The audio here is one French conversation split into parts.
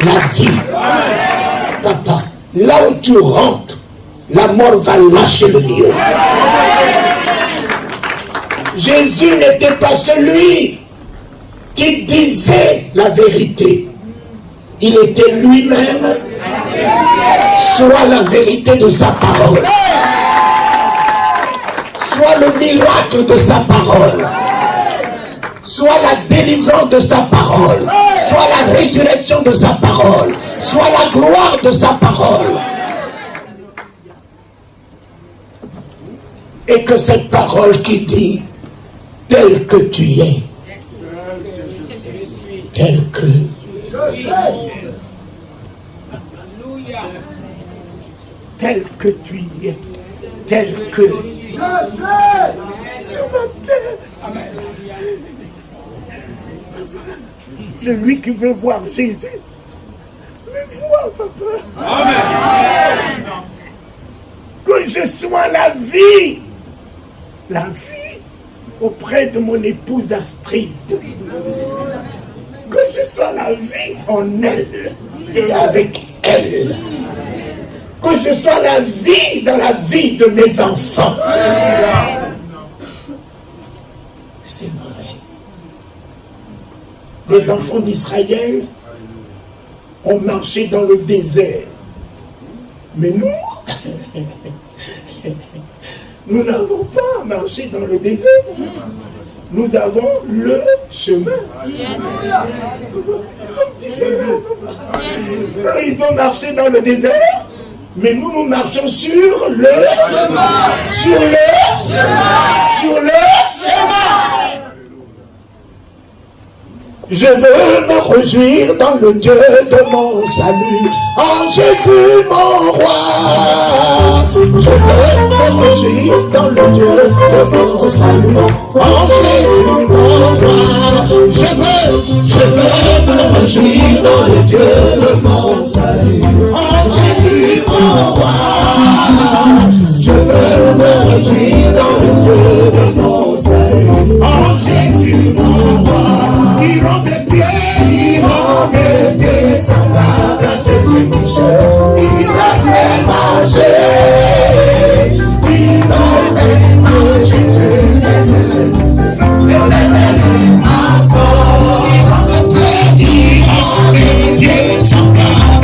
la vie. Papa, là où tu rentres, la mort va lâcher le lieu. Jésus n'était pas celui qui disait la vérité. Il était lui-même, soit la vérité de sa parole, soit le miracle de sa parole, soit la délivrance de sa parole, soit la résurrection de sa parole, soit la gloire de sa parole. Et que cette parole qui dit, tel que tu es, tel que tel que tu es, tel que sur ma terre. Amen. Celui qui veut voir Jésus, me voit, papa. Amen. Que je sois la vie auprès de mon épouse Astrid. Que je sois la vie en elle et avec elle. Que je sois la vie dans la vie de mes enfants. C'est vrai. Les enfants d'Israël ont marché dans le désert. Mais nous, nous n'avons pas marché dans le désert. Nous avons le chemin. Ils sont différents. Ils ont marché dans le désert, mais nous marchons sur le chemin. Sur le chemin. Je veux me réjouir dans le Dieu de mon salut, en Jésus mon roi. Je veux me réjouir dans le Dieu de mon salut, en Jésus mon roi. Je veux me réjouir dans le Dieu de mon salut, en Jésus mon roi. Je veux me réjouir dans le Dieu de mon salut, en Jésus mon roi. Il rend mes pieds semblables à ceux du pécheur. Il m'a fait marcher. Il m'a fait marcher sur l'éternel, ma force. Il rend mes pieds semblables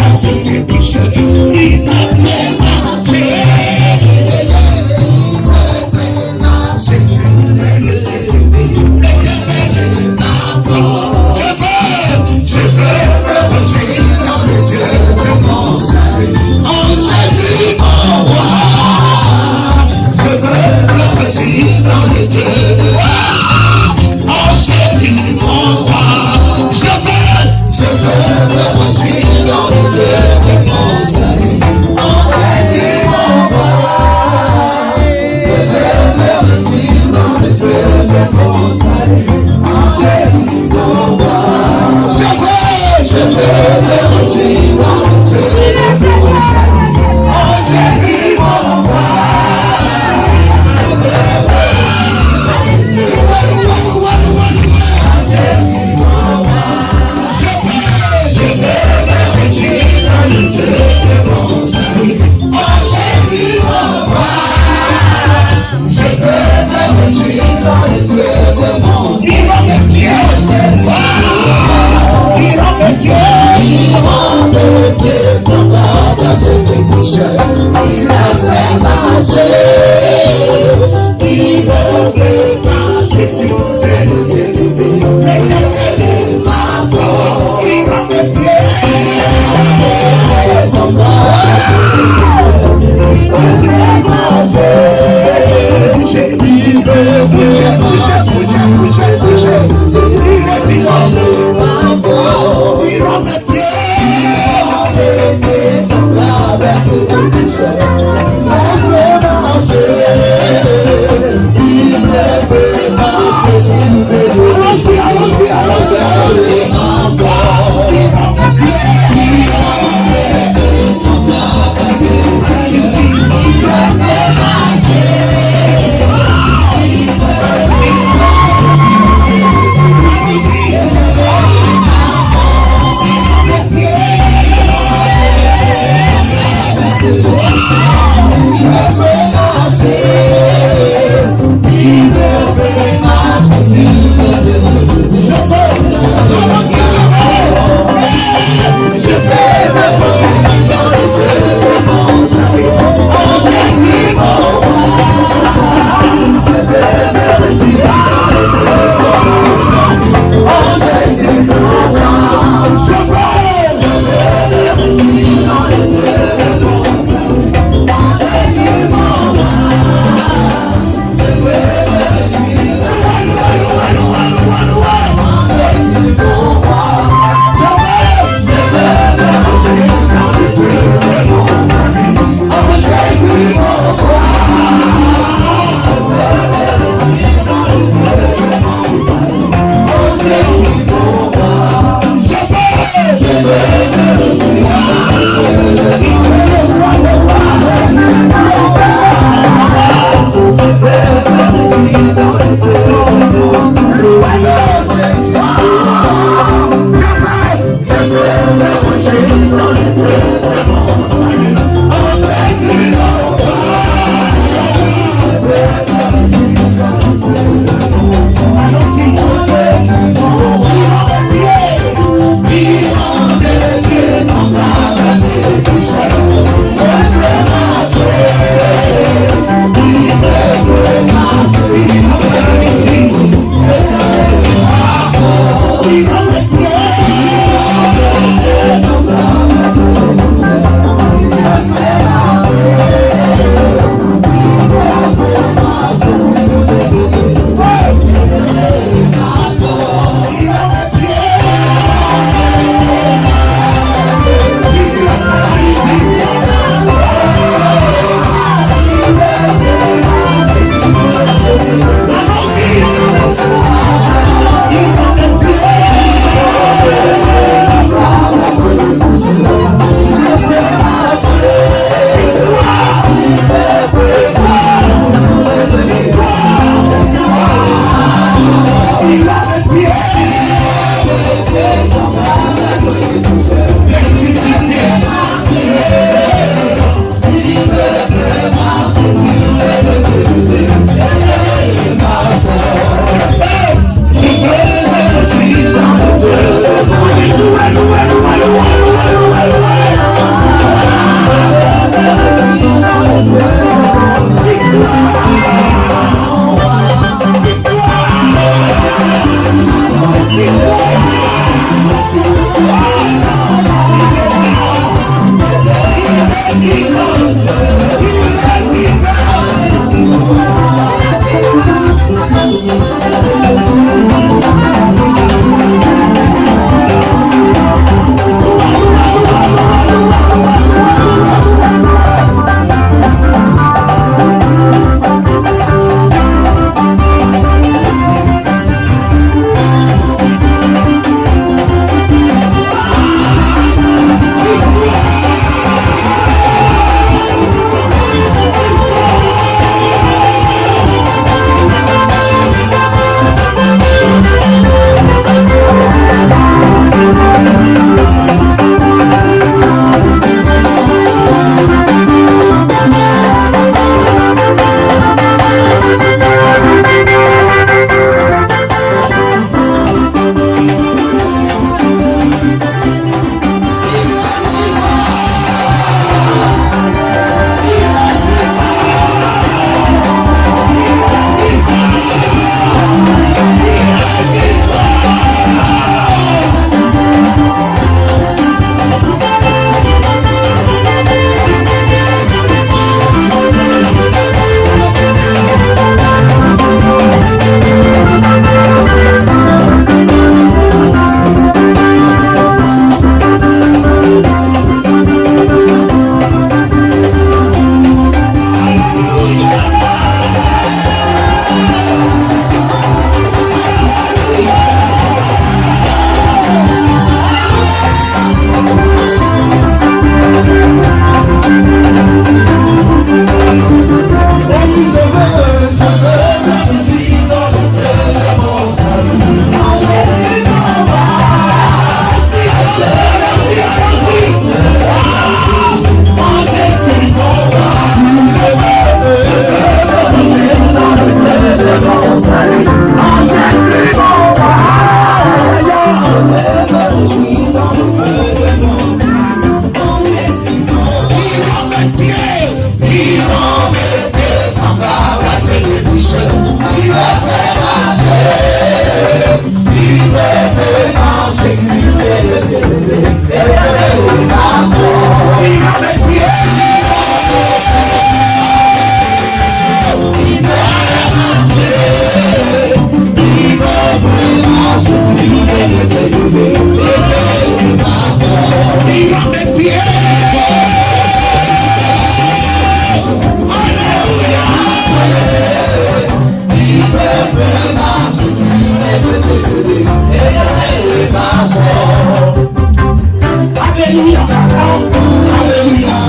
Alléluia.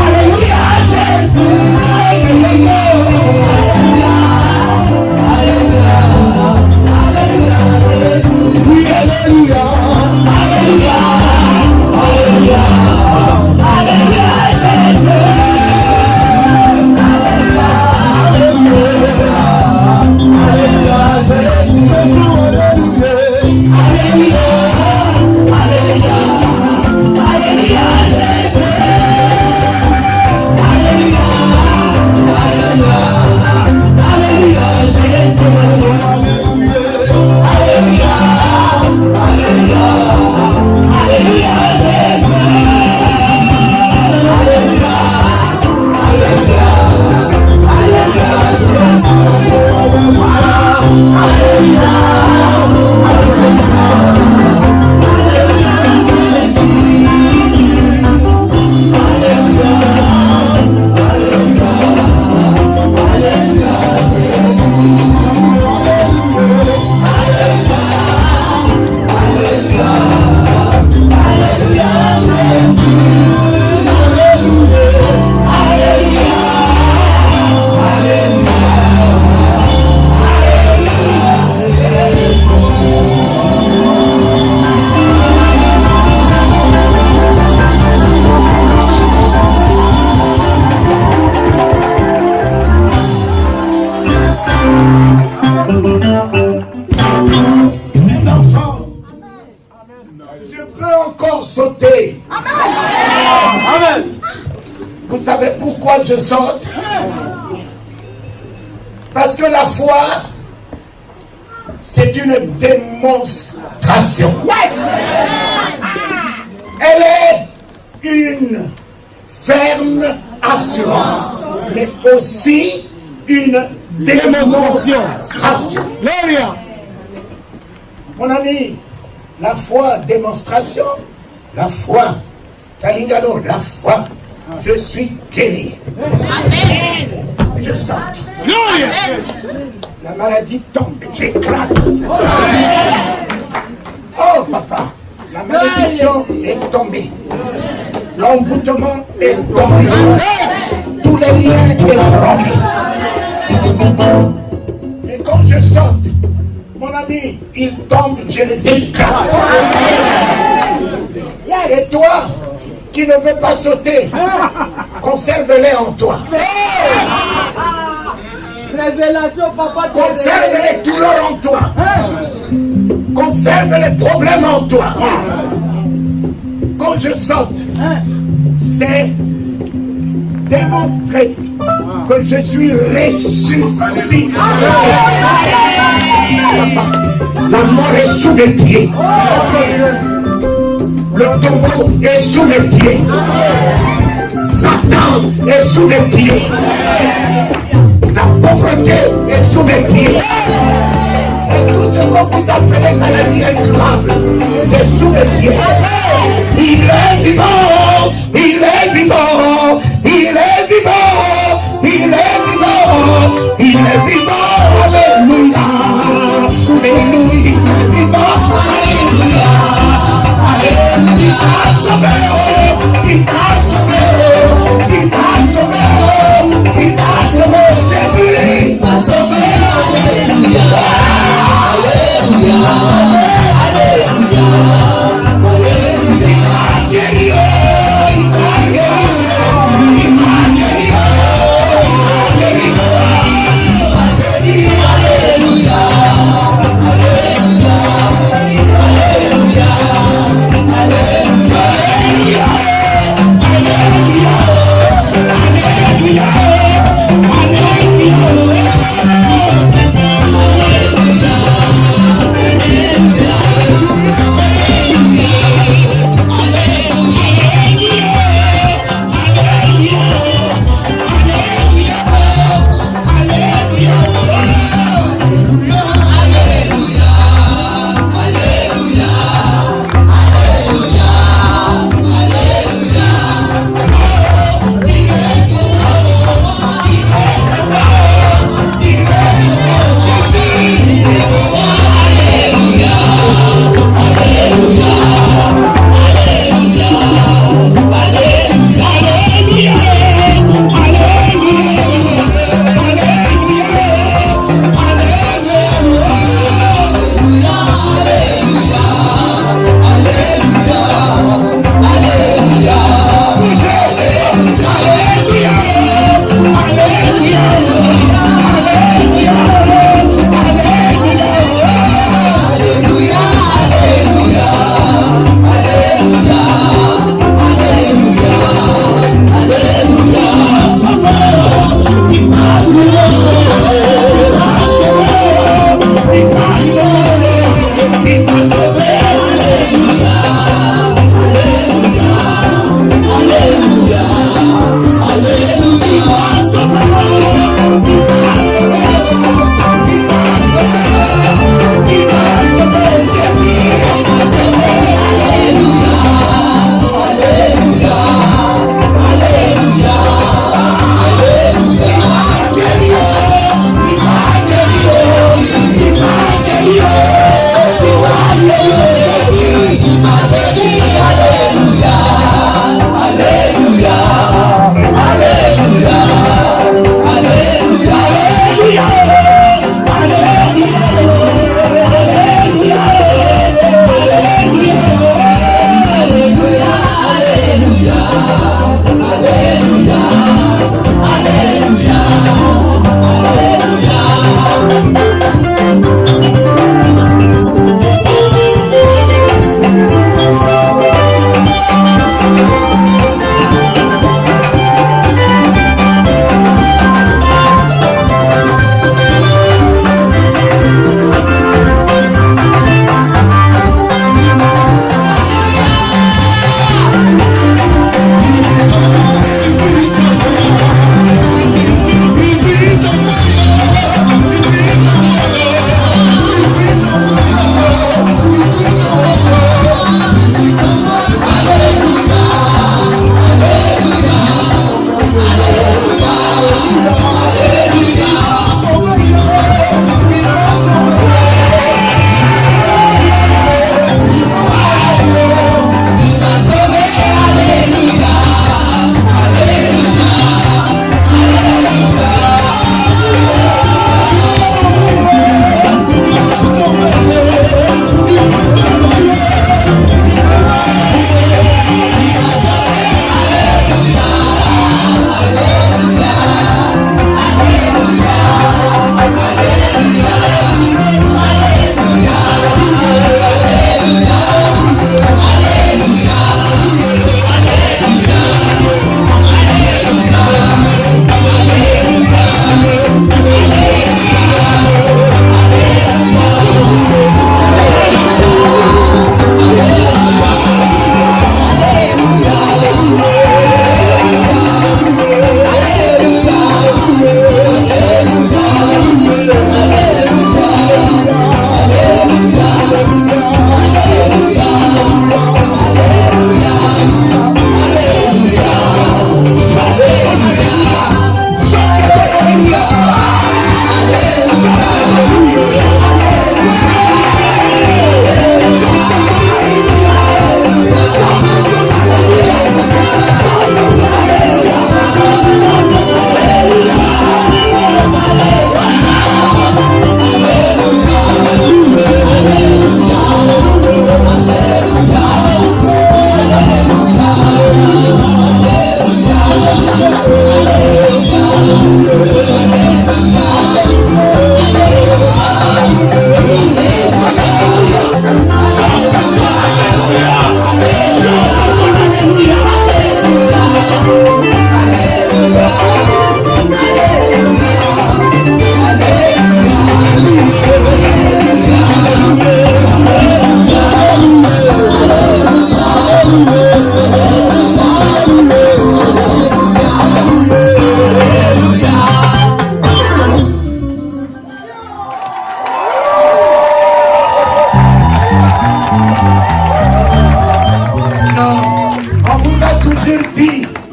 Alléluia, Jésus. Alléluia. Alléluia. Alléluia, Jésus. Oui, alléluia. Alléluia. Alléluia. Alléluia, Jésus. Alléluia. Alléluia, Jésus. Alléluia. Alléluia. Alléluia, Jésus. Alléluia. Alléluia. Alléluia, Jésus. Alléluia. Alléluia. Alléluia, Jésus. Alléluia. Alléluia. Alléluia, Jésus. Alléluia. Mes enfants, je peux encore sauter. Amen. Vous savez pourquoi je saute? Parce que la foi, c'est une démonstration. Elle est une ferme assurance, mais aussi une démonstration. Mon ami, la foi, démonstration, la foi, Talingano, la foi, je suis guéri. Amen. Je saute. La maladie tombe, j'éclate. Oh papa, la malédiction est tombée. L'envoûtement est tombé. Tous les liens sont rompus. Et quand je saute, mon ami, ils tombent, je les écrase. Et toi, qui ne veux pas sauter, conserve-les en toi. Révélation, papa. Conserve les douleurs en toi. Conserve les problèmes en toi. Quand je saute, c'est démontrer que je suis ressuscité. La mort est sous mes pieds. Le tombeau est sous mes pieds. Satan est sous mes pieds. La pauvreté est sous mes pieds. Et tout ce que vous appelez maladie incurable, c'est sous mes pieds. Il est vivant, il est vivant, il est vivant, il est vivant, il est vivant, alléluia. Alléluia, il est vivant, alléluia. Alléluia, il t'a sauvé, il t'a sauvé, il t'a sauvé, il t'a sauvé, Jésus, il t'a sauvé, alléluia. Alléluia, alléluia, alléluia, il t'a guéri, il t'a guéri, il t'a guéri, il t'a guéri.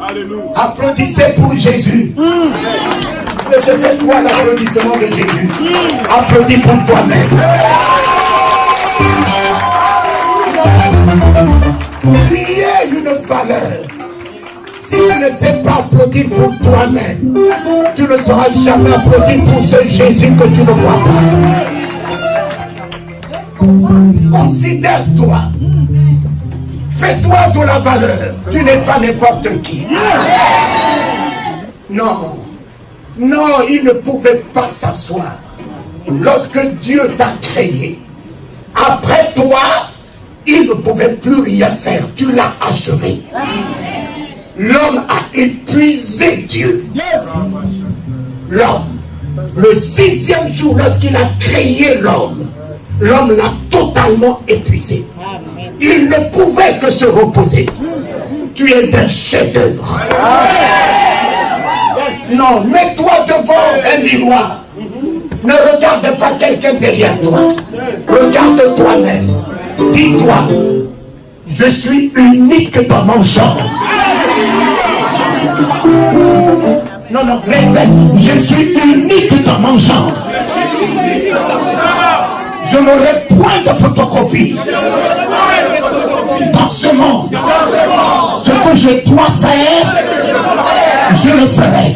Alléluia. Applaudissez pour Jésus. Mais je fais quoi l'applaudissement de Jésus? Applaudis pour toi-même. Tu es une valeur. Si tu ne sais pas applaudir pour toi-même, tu ne sauras jamais applaudir pour ce Jésus que tu ne vois pas. Considère-toi. Fais-toi de la valeur. Tu n'es pas n'importe qui. Non. Non, il ne pouvait pas s'asseoir. Lorsque Dieu t'a créé, après toi, il ne pouvait plus rien faire. Tu l'as achevé. L'homme a épuisé Dieu. L'homme, le 6e jour, lorsqu'il a créé l'homme, l'homme l'a totalement épuisé. Il ne pouvait que se reposer. Tu es un chef-d'œuvre. Non, mets-toi devant un miroir. Ne regarde pas quelqu'un derrière toi. Regarde toi-même. Dis-toi, je suis unique dans mon genre. Non, non, répète, je suis unique dans mon genre. Je n'aurai point de photocopie. Dans ce monde, ce que je dois faire, je le ferai.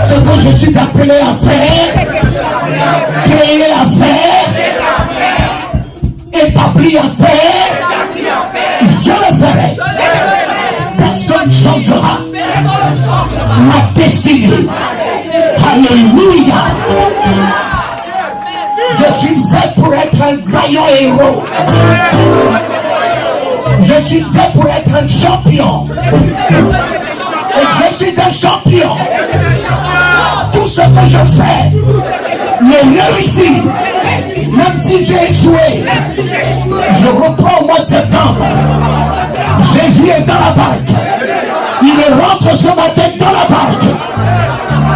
Ce que je suis appelé à faire, créé à faire, établi à faire, je le ferai. Personne ne changera ma destinée. Alléluia. Je suis fait pour être un vaillant héros. Je suis fait pour être un champion. Et je suis un champion. Tout ce que je fais me réussit. Même si j'ai échoué, je reprends au mois de septembre. Jésus est dans la barque. Il rentre ce matin dans la barque.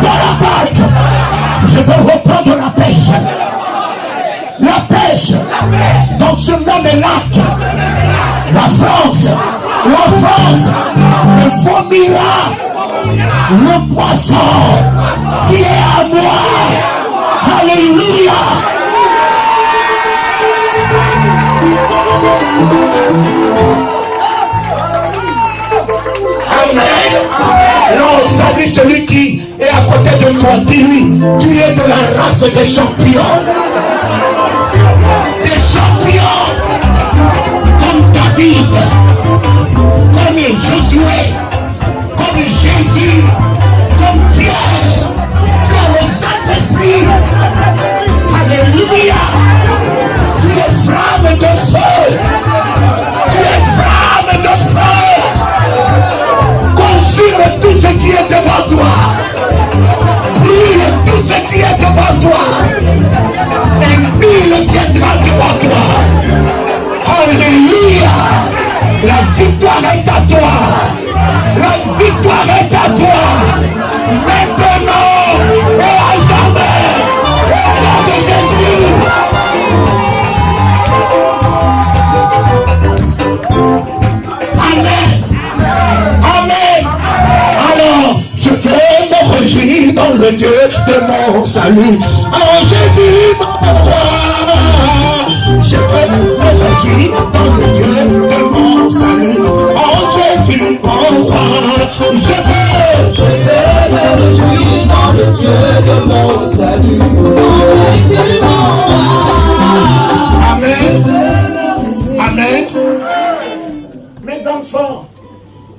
Dans la barque, je vais reprendre la pêche. La pêche dans ce même lac. La France me vomira le poisson qui est à moi. Alléluia. Amen. Non, salue celui qui est à côté de toi. Dis-lui, tu es de la race des champions. Des champions. Comme David, comme Josué, comme Jésus, comme Pierre. Tu as le Saint-Esprit. Alléluia. Tu es flamme de feu. Tu es flamme de feu. Consume tout ce qui est devant toi. Brûle tout ce qui est devant toi. Et nul ne tiendra devant toi. Alléluia. La victoire est à toi. La victoire est à toi. Maintenant et à jamais. Au nom de Jésus. Amen. Amen. Alors, je vais me réjouir dans le Dieu de mon salut. En Jésus, mon roi. Je vais me réjouir dans le Dieu de mon salut. En Jésus, mon roi. Je vais me réjouir dans le Dieu de mon salut. En Jésus, mon roi. Amen. Amen. Mes enfants,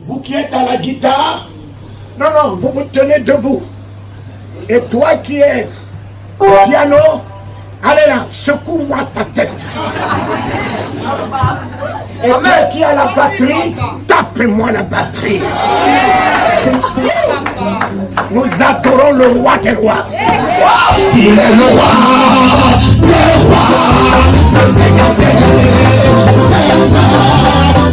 vous qui êtes à la guitare, non, vous vous tenez debout. Et toi qui es au piano, allez là, secoue-moi ta tête. Et toi qui as la batterie, tapez-moi la batterie. Nous adorons le roi des rois. Il est le roi des rois, le Seigneur des Seigneurs.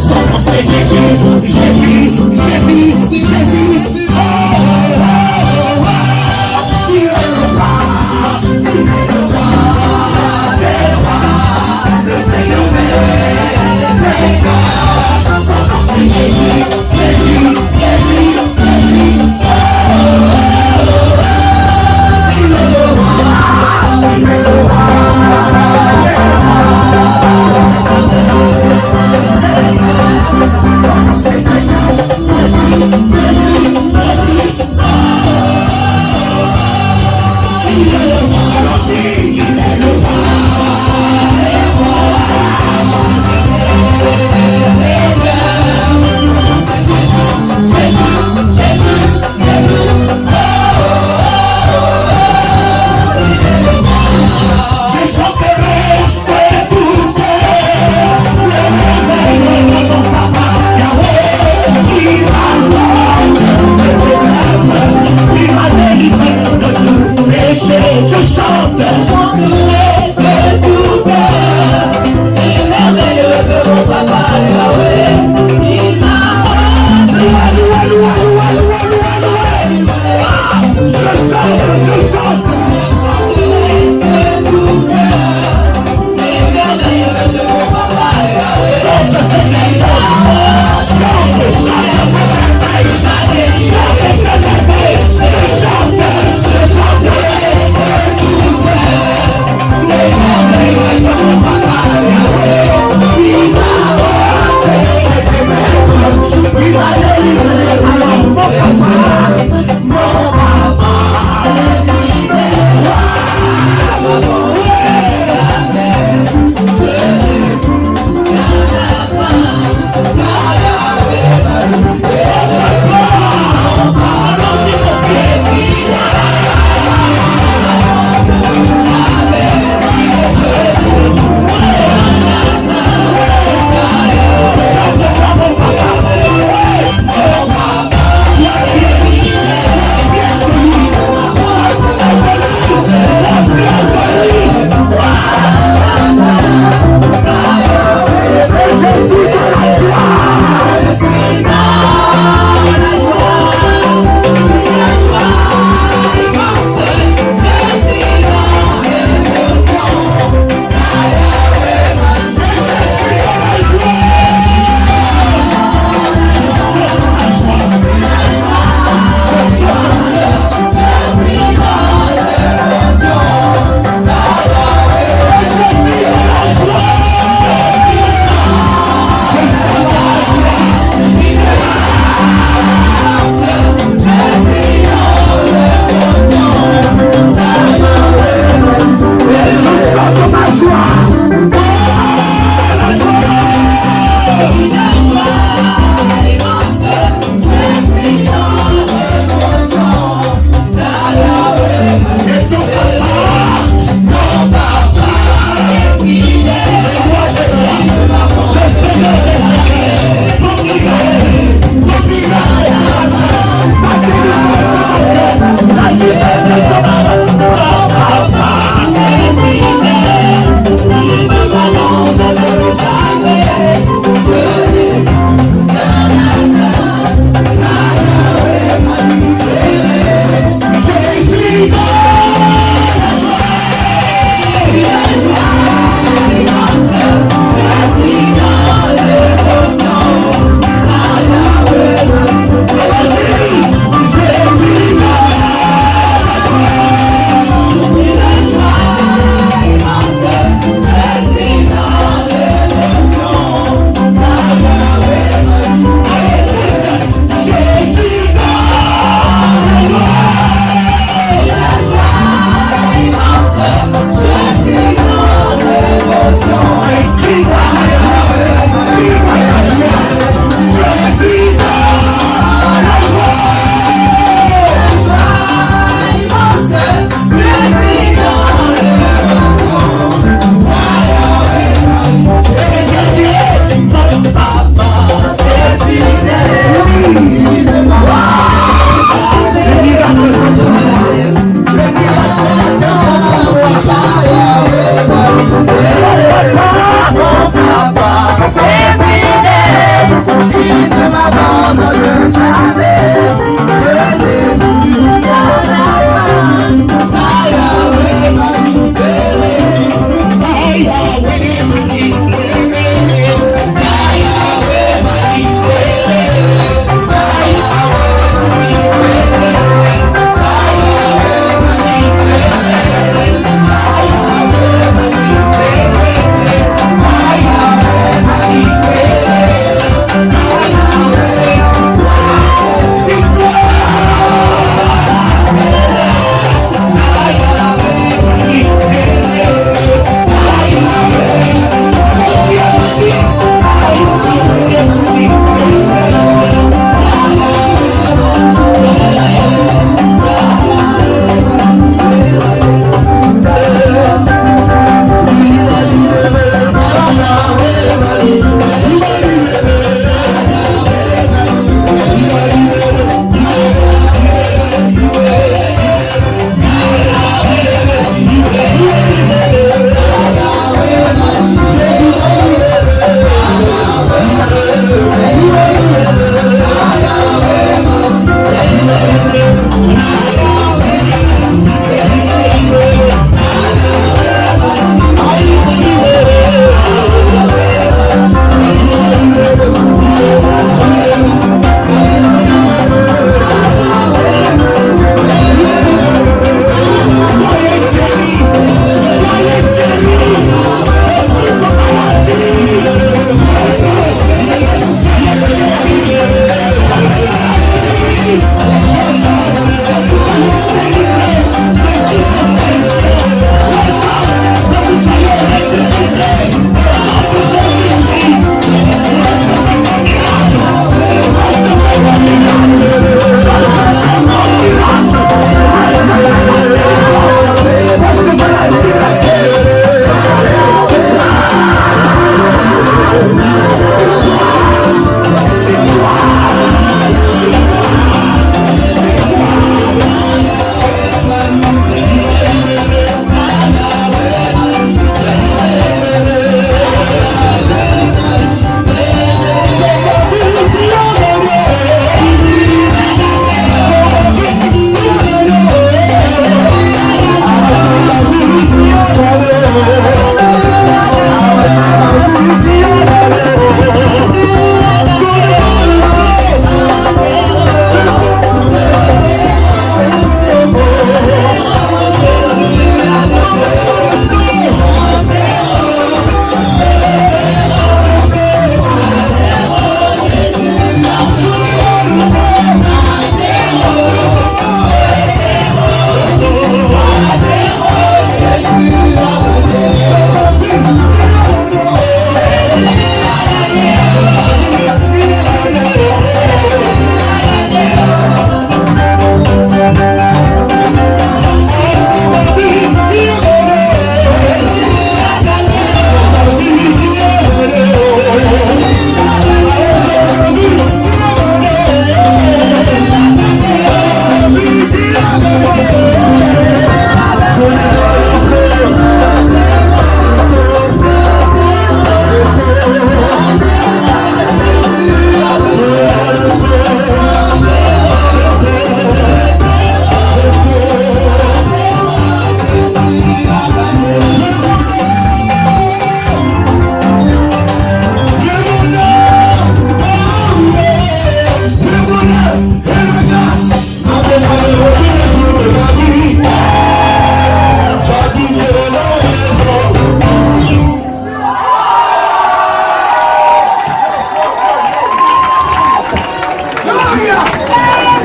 Son nom c'est Jésus, Jésus, Jésus, Jésus. Il est le roi, il est le roi des rois, le Seigneur des Seigneurs. Son nom c'est Jésus, Jésus, Jésus.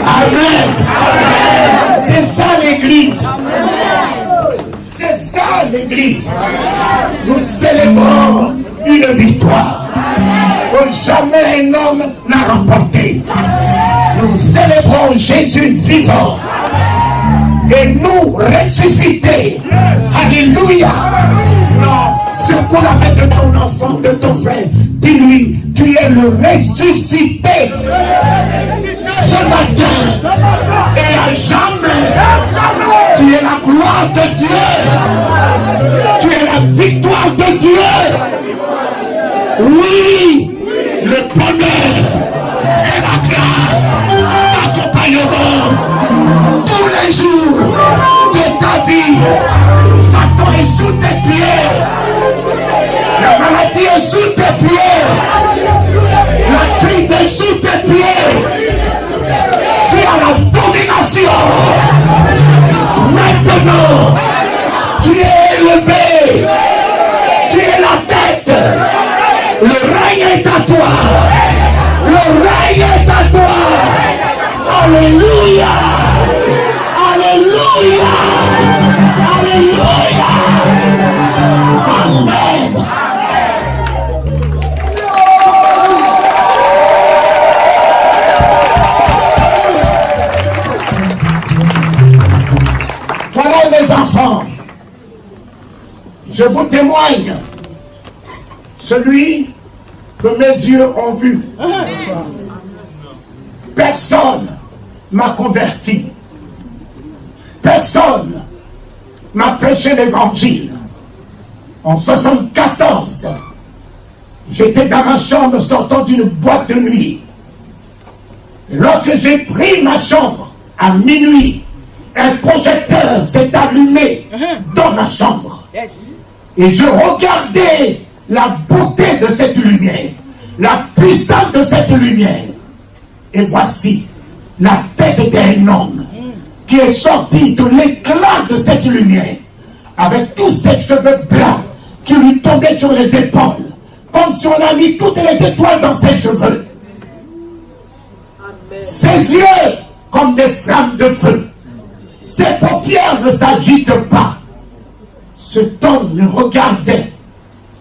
Amen. C'est ça l'église. C'est ça l'église. Nous célébrons une victoire que jamais un homme n'a remportée. Nous célébrons Jésus vivant et nous ressusciter. Alléluia. Secoue la main de ton enfant, de ton frère. Dis-lui, tu es le ressuscité ce matin et à jamais. Tu es la gloire de Dieu. Tu es la victoire de Dieu. Oui, le bonheur et la grâce t'accompagneront tous les jours de ta vie. Satan est sous tes pieds. La maladie est sous tes pieds. La crise est sous tes pieds. Tu as la domination. Maintenant, tu es élevé. Tu es la tête. Le règne est à toi. Le règne est à toi. Alléluia. Alléluia. Alléluia. Amen. Voilà mes enfants. Je vous témoigne. Celui que mes yeux ont vu. Personne m'a converti. Personne m'a prêché l'évangile. En 1974, j'étais dans ma chambre sortant d'une boîte de nuit. Et lorsque j'ai pris ma chambre à minuit, un projecteur s'est allumé dans ma chambre. Et je regardais la beauté de cette lumière, la puissance de cette lumière. Et voici la tête d'un homme qui est sorti de l'éclat de cette lumière, avec tous ses cheveux blancs qui lui tombaient sur les épaules, comme si on a mis toutes les étoiles dans ses cheveux. Ses yeux comme des flammes de feu. Ses paupières ne s'agitent pas. Cet homme me regardait.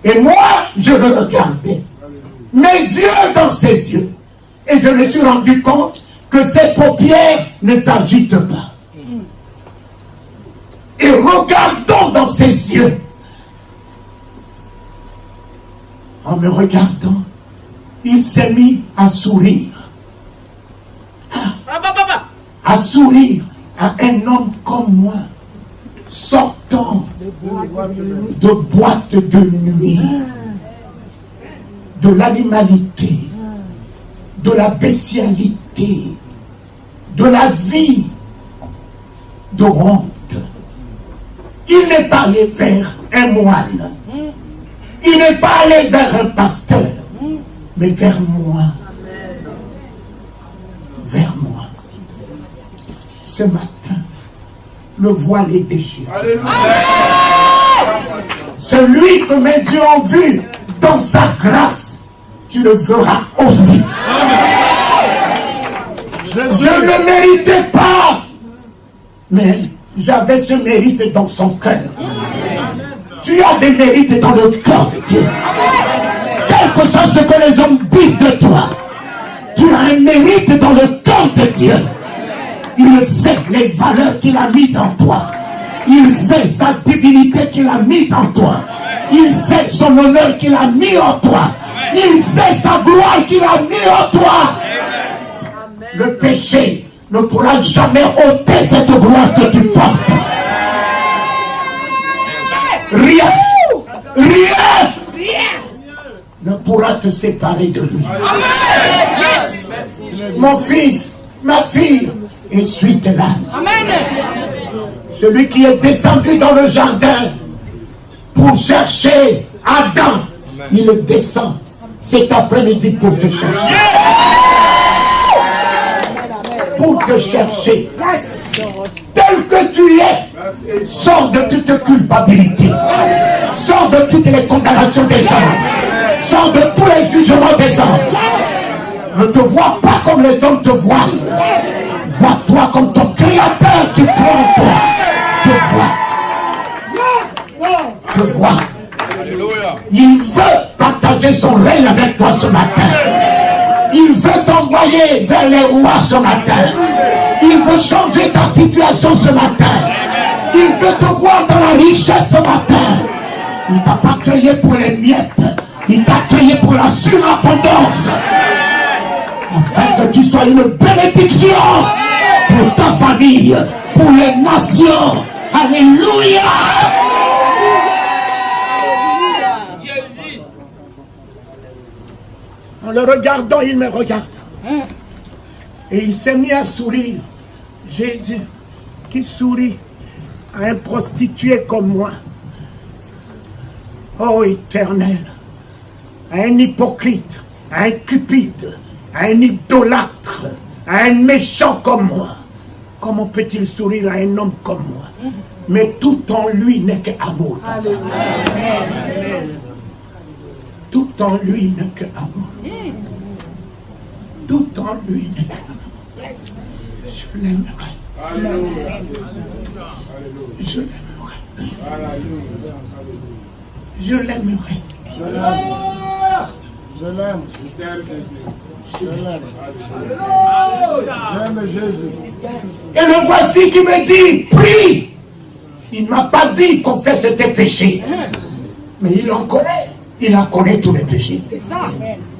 Et moi, je le regardais. Mes yeux dans ses yeux. Et je me suis rendu compte que ses paupières ne s'agitent pas. Et regardons dans ses yeux. En me regardant, il s'est mis à sourire. À sourire à un homme comme moi, sortant de boîte de nuit, de l'animalité, de la bestialité, de la vie de honte. Il n'est pas allé vers un moine, il n'est pas allé vers un pasteur, mais vers moi. Vers moi. Ce matin, le voile est déchiré. Celui que mes yeux ont vu dans sa grâce, tu le verras aussi. Je ne méritais pas, mais j'avais ce mérite dans son cœur. Tu as des mérites dans le cœur de Dieu. Quel que soit ce que les hommes disent de toi, tu as un mérite dans le cœur de Dieu. Il sait les valeurs qu'il a mises en toi. Il sait sa divinité qu'il a mise en toi. Il sait son honneur qu'il a mis en toi. Il sait sa gloire qu'il a mis en toi. Le péché ne pourra jamais ôter cette gloire que tu portes. Rien ne pourra te séparer de lui. Mon fils, ma fille, essuie tes larmes. Celui qui est descendu dans le jardin pour chercher Adam, il descend cet après-midi pour te chercher. Pour te chercher. Tel que tu es, sors de toute culpabilité. Sors de toutes les condamnations des hommes. Sors de tous les jugements des hommes. Ne te vois pas comme les hommes te voient. comme ton Créateur qui croit en toi te voit. Il veut partager son règne avec toi ce matin. Il veut t'envoyer vers les rois ce matin. Il veut changer ta situation ce matin. Il veut te voir dans la richesse ce matin. Il t'a pas créé pour les miettes. Il t'a créé pour la surabondance. Afin que tu sois une bénédiction pour ta famille, pour les nations. Alléluia. En le regardant, il me regarde. Et il s'est mis à sourire. Jésus qui sourit à un prostitué comme moi. Oh Éternel, à un hypocrite, à un cupide, à un idolâtre, à un méchant comme moi. Comment peut-il sourire à un homme comme moi? Mais tout en lui n'est qu'amour. Tout en lui n'est qu'amour. Tout en lui n'est qu'amour. Je l'aimerai. Je l'aimerai. Je l'aimerai. Je l'aime. J'aime Jésus. Et le voici qui me dit, prie. Il ne m'a pas dit qu'on fait tes péchés. Mais il en connaît. Il en connaît tous les péchés. C'est ça.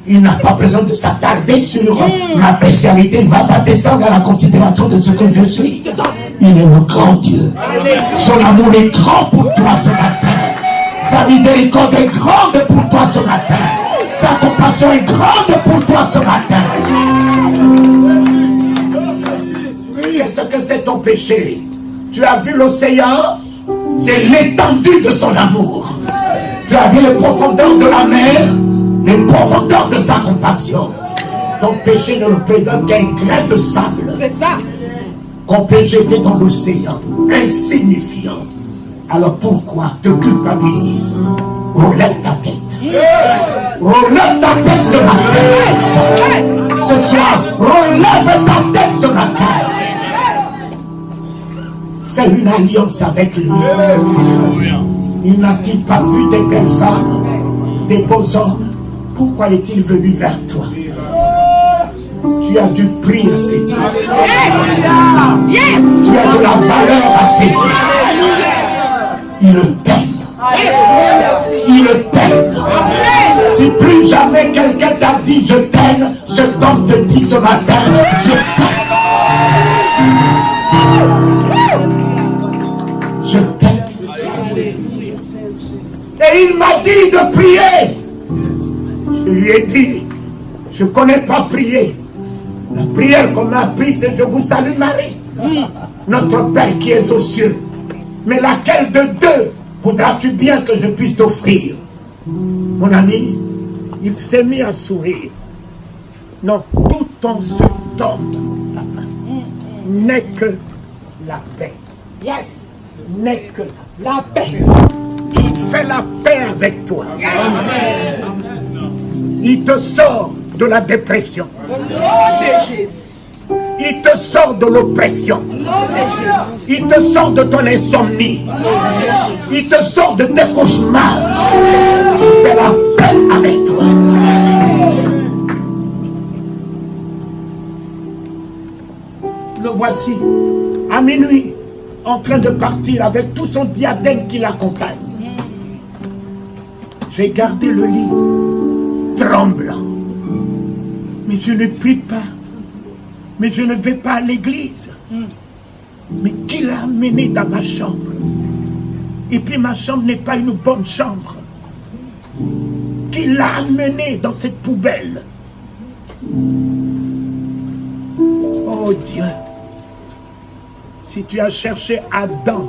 Il n'a pas besoin de s'attarder sur ma spécialité. Il ne va pas descendre à la considération de ce que je suis. Il est le grand Dieu. Son amour est grand pour toi ce matin. Sa miséricorde est grande pour toi ce matin. Sa compassion est grande pour toi ce matin. Qu'est-ce que c'est ton péché? Tu as vu l'océan? C'est l'étendue de son amour. Tu as vu les profondeurs de la mer, les profondeurs de sa compassion. Ton péché ne représente qu'un grain de sable. C'est ça. Qu'on peut jeter dans l'océan, insignifiant. Alors pourquoi te culpabilise? Relève ta tête. Relève ta tête ce matin. Ce soir, relève ta tête ce matin. Fais une alliance avec lui. Il n'a-t-il pas vu des belles femmes, des beaux hommes? Pourquoi est-il venu vers toi? Tu as du prix à ses yeux. Tu as de la valeur à ses yeux. Il t'aime. Il t'aime. Si plus jamais quelqu'un t'a dit je t'aime, ce homme te dit ce matin je t'aime. Je t'aime. Et il m'a dit de prier. Je lui ai dit, je ne connais pas prier. La prière qu'on m'a appris, c'est je vous salue Marie, notre Père qui est aux cieux. Mais laquelle de deux voudras-tu bien que je puisse t'offrir? Mon ami, il s'est mis à sourire. Non, tout en ce temps n'est que la paix. Yes. N'est que la paix. Il fait la paix avec toi. Il te sort de la dépression. Au nom de Jésus. Il te sort de l'oppression. Au nom de Jésus. Il te sort de ton insomnie. Il te sort de tes cauchemars. Il fait la paix avec toi. Le voici à minuit en train de partir avec tout son diadème qui l'accompagne. J'ai gardé le lit tremblant. Mais je ne prie pas. Mais je ne vais pas à l'église. Mais qui l'a amené dans ma chambre? Et puis ma chambre n'est pas une bonne chambre. Qui l'a amené dans cette poubelle? Oh Dieu, si tu as cherché Adam,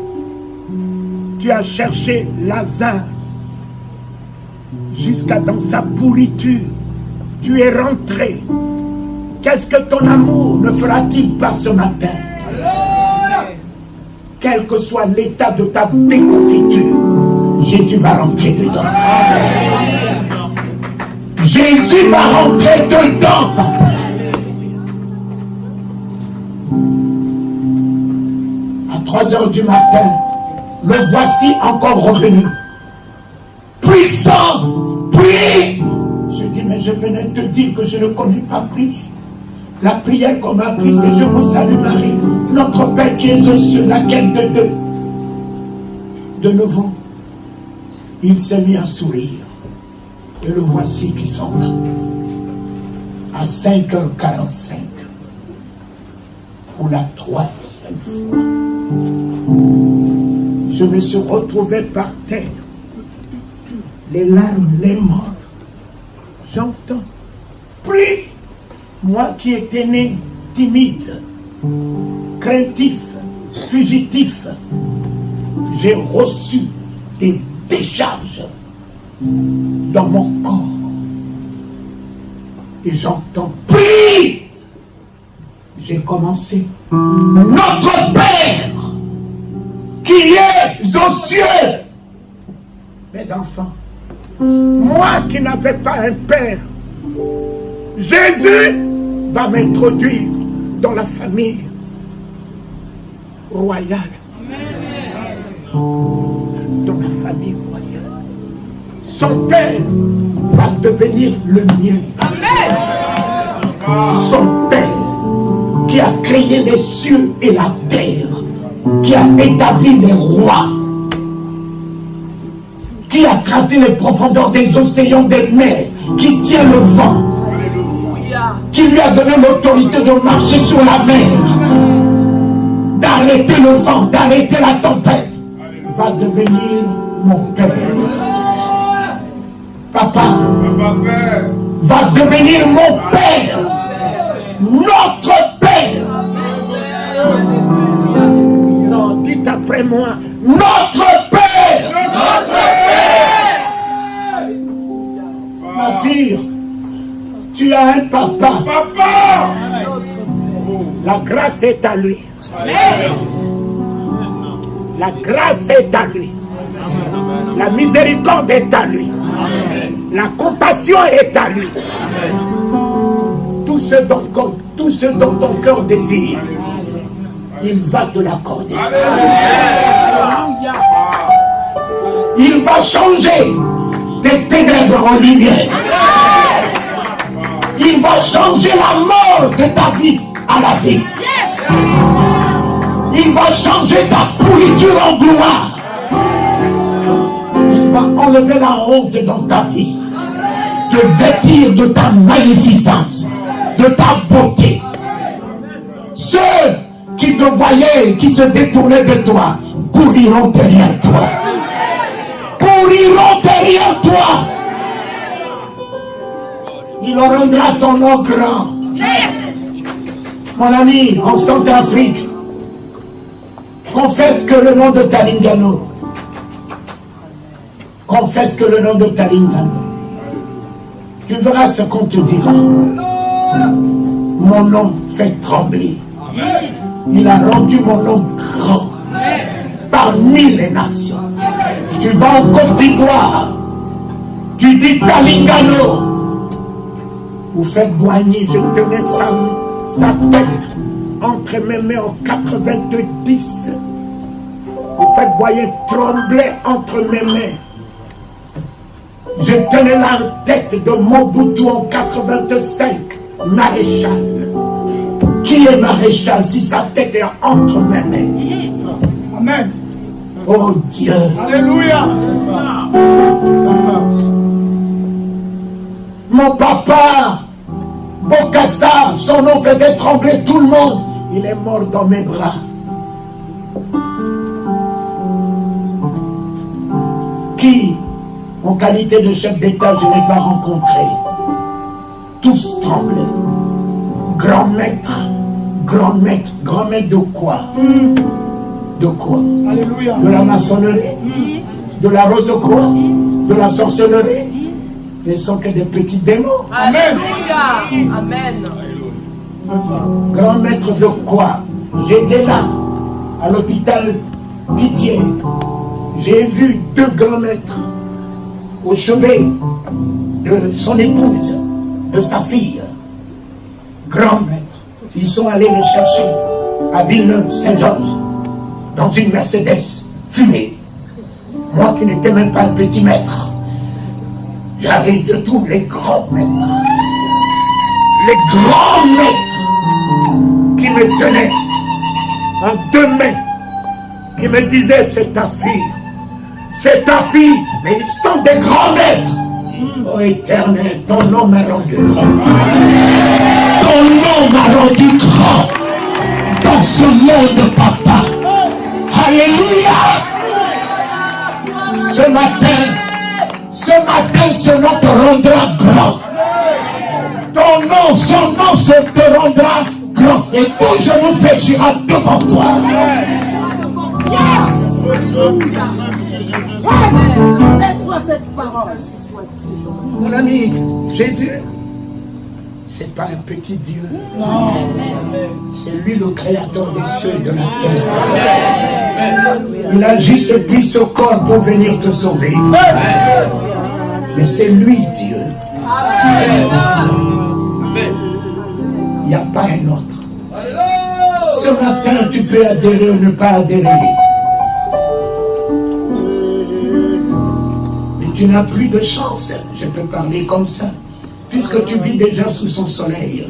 tu as cherché Lazare, jusqu'à dans sa pourriture, tu es rentré. Qu'est-ce que ton amour ne fera-t-il pas ce matin? Quel que soit l'état de ta déconfiture, Jésus va rentrer dedans. Jésus va rentrer dedans, papa. À 3h du matin, le voici encore revenu. Puissant, prie. Je dis, mais je venais te dire que je ne connais pas prier. La prière qu'on m'a apprise, c'est je vous salue Marie, notre Père qui est aux cieux, laquelle de deux. De nouveau, il s'est mis à sourire. Et le voici qui s'en va. À 5h45. Pour la 3e fois. Je me suis retrouvé par terre. Les larmes, les morts. J'entends. Prie. Moi qui étais né timide, craintif, fugitif, j'ai reçu des décharges dans mon corps. Et j'entends, prie. J'ai commencé. Notre Père qui est aux cieux. Mes enfants, moi qui n'avais pas un père, Jésus va m'introduire dans la famille royale. Dans la famille royale. Son père va devenir le mien. Son père qui a créé les cieux et la terre, qui a établi les rois, qui a tracé les profondeurs des océans, des mers, qui tient le vent, qui lui a donné l'autorité de marcher sur la mer, d'arrêter le vent, d'arrêter la tempête, va devenir mon père. Papa va devenir mon père, notre père. Non, dites après moi, notre père. Ma fille, tu as un papa. La grâce est à lui. La grâce est à lui. La miséricorde est à lui. La compassion est à lui. Tout ce dont ton cœur désire, il va te l'accorder. Il va changer tes ténèbres en lumière. Il va changer la mort de ta vie à la vie. Il va changer ta pourriture en gloire. Il va enlever la honte dans ta vie, te vêtir de ta magnificence, de ta beauté. Ceux qui te voyaient, qui se détournaient de toi, couriront derrière toi. Couriront derrière toi. Il rendra ton nom grand. Mon ami, en Centrafrique, confesse que le nom de Talingano. Confesse que le nom de Talingano. Tu verras ce qu'on te dira. Mon nom fait trembler. Il a rendu mon nom grand parmi les nations. Tu vas en Côte d'Ivoire. Tu dis Talingano. Vous faites Boigny, je tenais sa tête entre mes mains en 90. Vous faites Boigny trembler entre mes mains. Je tenais la tête de Mobutu en 85, maréchal. Qui est maréchal si sa tête est entre mes mains? Amen. Oh Dieu. Alléluia. C'est ça. Mon papa, Bokassa, son nom faisait trembler tout le monde. Il est mort dans mes bras. Qui, en qualité de chef d'État, je n'ai pas rencontré. Tous tremblaient. Grand maître de quoi? De quoi? Alléluia. De la maçonnerie, de la rose-croix, de la sorcellerie. Ils ne sont que des petits démons. Amen. Amen. C'est ça. Grand maître de quoi? J'étais là, à l'hôpital Pitié. J'ai vu 2 grands maîtres au chevet de son épouse, de sa fille. Grand maître. Ils sont allés le chercher à Villeneuve-Saint-Georges. dans une Mercedes fumée. Moi qui n'étais même pas un petit maître, j'arrive, je trouve les grands maîtres. Les grands maîtres qui me tenaient en 2 mains, qui me disaient c'est ta fille, mais ils sont des grands maîtres. Oh Éternel, ton nom m'a rendu grand. Ton nom m'a rendu grand dans ce monde, papa. Alléluia. Ce matin, ce nom te rendra grand. Ton nom, son nom te rendra grand. Et tout genou fléchira devant toi. Laisse-moi cette parole. Mon ami, Jésus, c'est pas un petit Dieu. Non. C'est lui le créateur des cieux et de la terre. Il a juste pris ce corps pour venir te sauver. Mais c'est lui Dieu. Il n'y a pas un autre. Ce matin, tu peux adhérer ou ne pas adhérer. Mais tu n'as plus de chance. Je peux parler comme ça. Puisque tu vis déjà sous son soleil.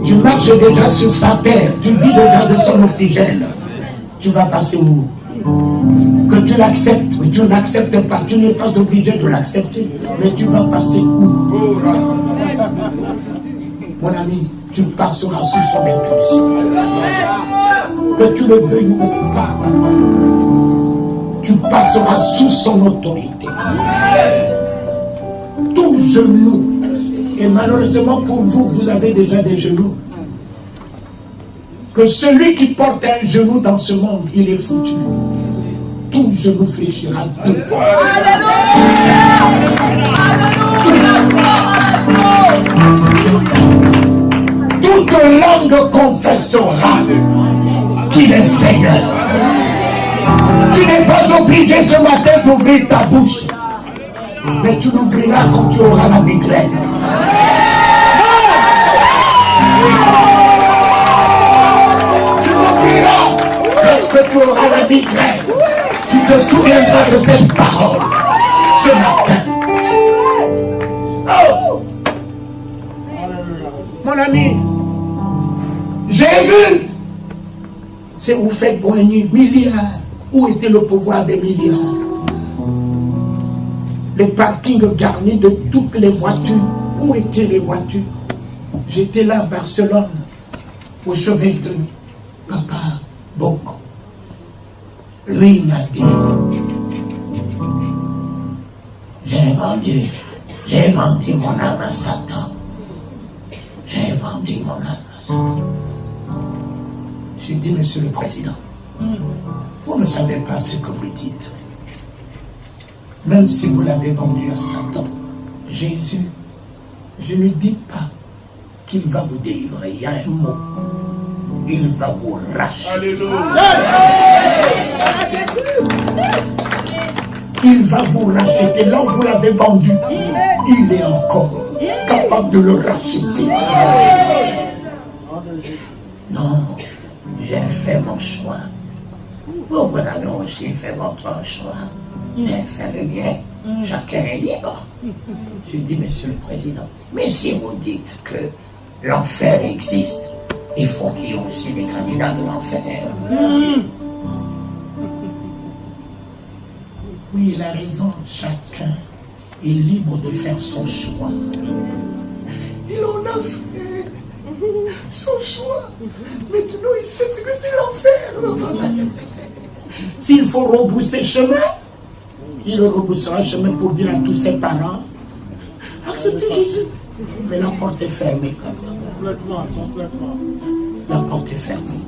Tu marches déjà sur sa terre. Tu vis déjà de son oxygène. Tu vas passer où? Que tu l'acceptes, mais tu ne l'acceptes pas. Tu n'es pas obligé de l'accepter. Mais tu vas passer où? Mon ami, tu passeras sous son impulsion. Que tu le veuilles ou pas, tu passeras sous son autorité. Tout genou, et malheureusement pour vous, vous avez déjà des genoux, que celui qui porte un genou dans ce monde, il est foutu. Tout genou fléchira devant. Toute langue confessera qu'il est Seigneur. Tu n'es pas obligé ce matin d'ouvrir ta bouche, mais tu l'ouvriras quand tu auras la migraine. Tu l'ouvriras lorsque tu auras la migraine. Tu te souviendras de cette parole ce matin. Oh! Mon ami, j'ai vu. C'est où fait gagner milliards. Où était le pouvoir des milliards? Les parkings garnis de toutes les voitures. Où étaient les voitures? J'étais là à Barcelone, au chevet de Papa Bongo. Lui il m'a dit, j'ai vendu mon âme à Satan. J'ai vendu mon âme à Satan. J'ai dit, Monsieur le Président, vous ne savez pas ce que vous dites. Même si vous l'avez vendu à Satan, Jésus, je ne dis pas qu'il va vous délivrer. Il y a un mot. Il va vous racheter. Il va vous racheter. Là où vous l'avez vendu, il est encore capable de le racheter. Non, j'ai fait mon choix. Vous avez aussi fait votre choix. J'ai fait le bien. Chacun est libre. J'ai dit, Monsieur le Président, mais si vous dites que l'enfer existe, il faut qu'il y ait aussi des candidats de l'enfer. Oui, il a raison. Chacun est libre de faire son choix. Il en a fait son choix. Maintenant, il sait ce que c'est l'enfer. S'il faut rebrousser chemin, il rebroussera chemin pour dire à tous ses parents, acceptez Jésus. Mais la porte est fermée. Complètement. La porte est fermée.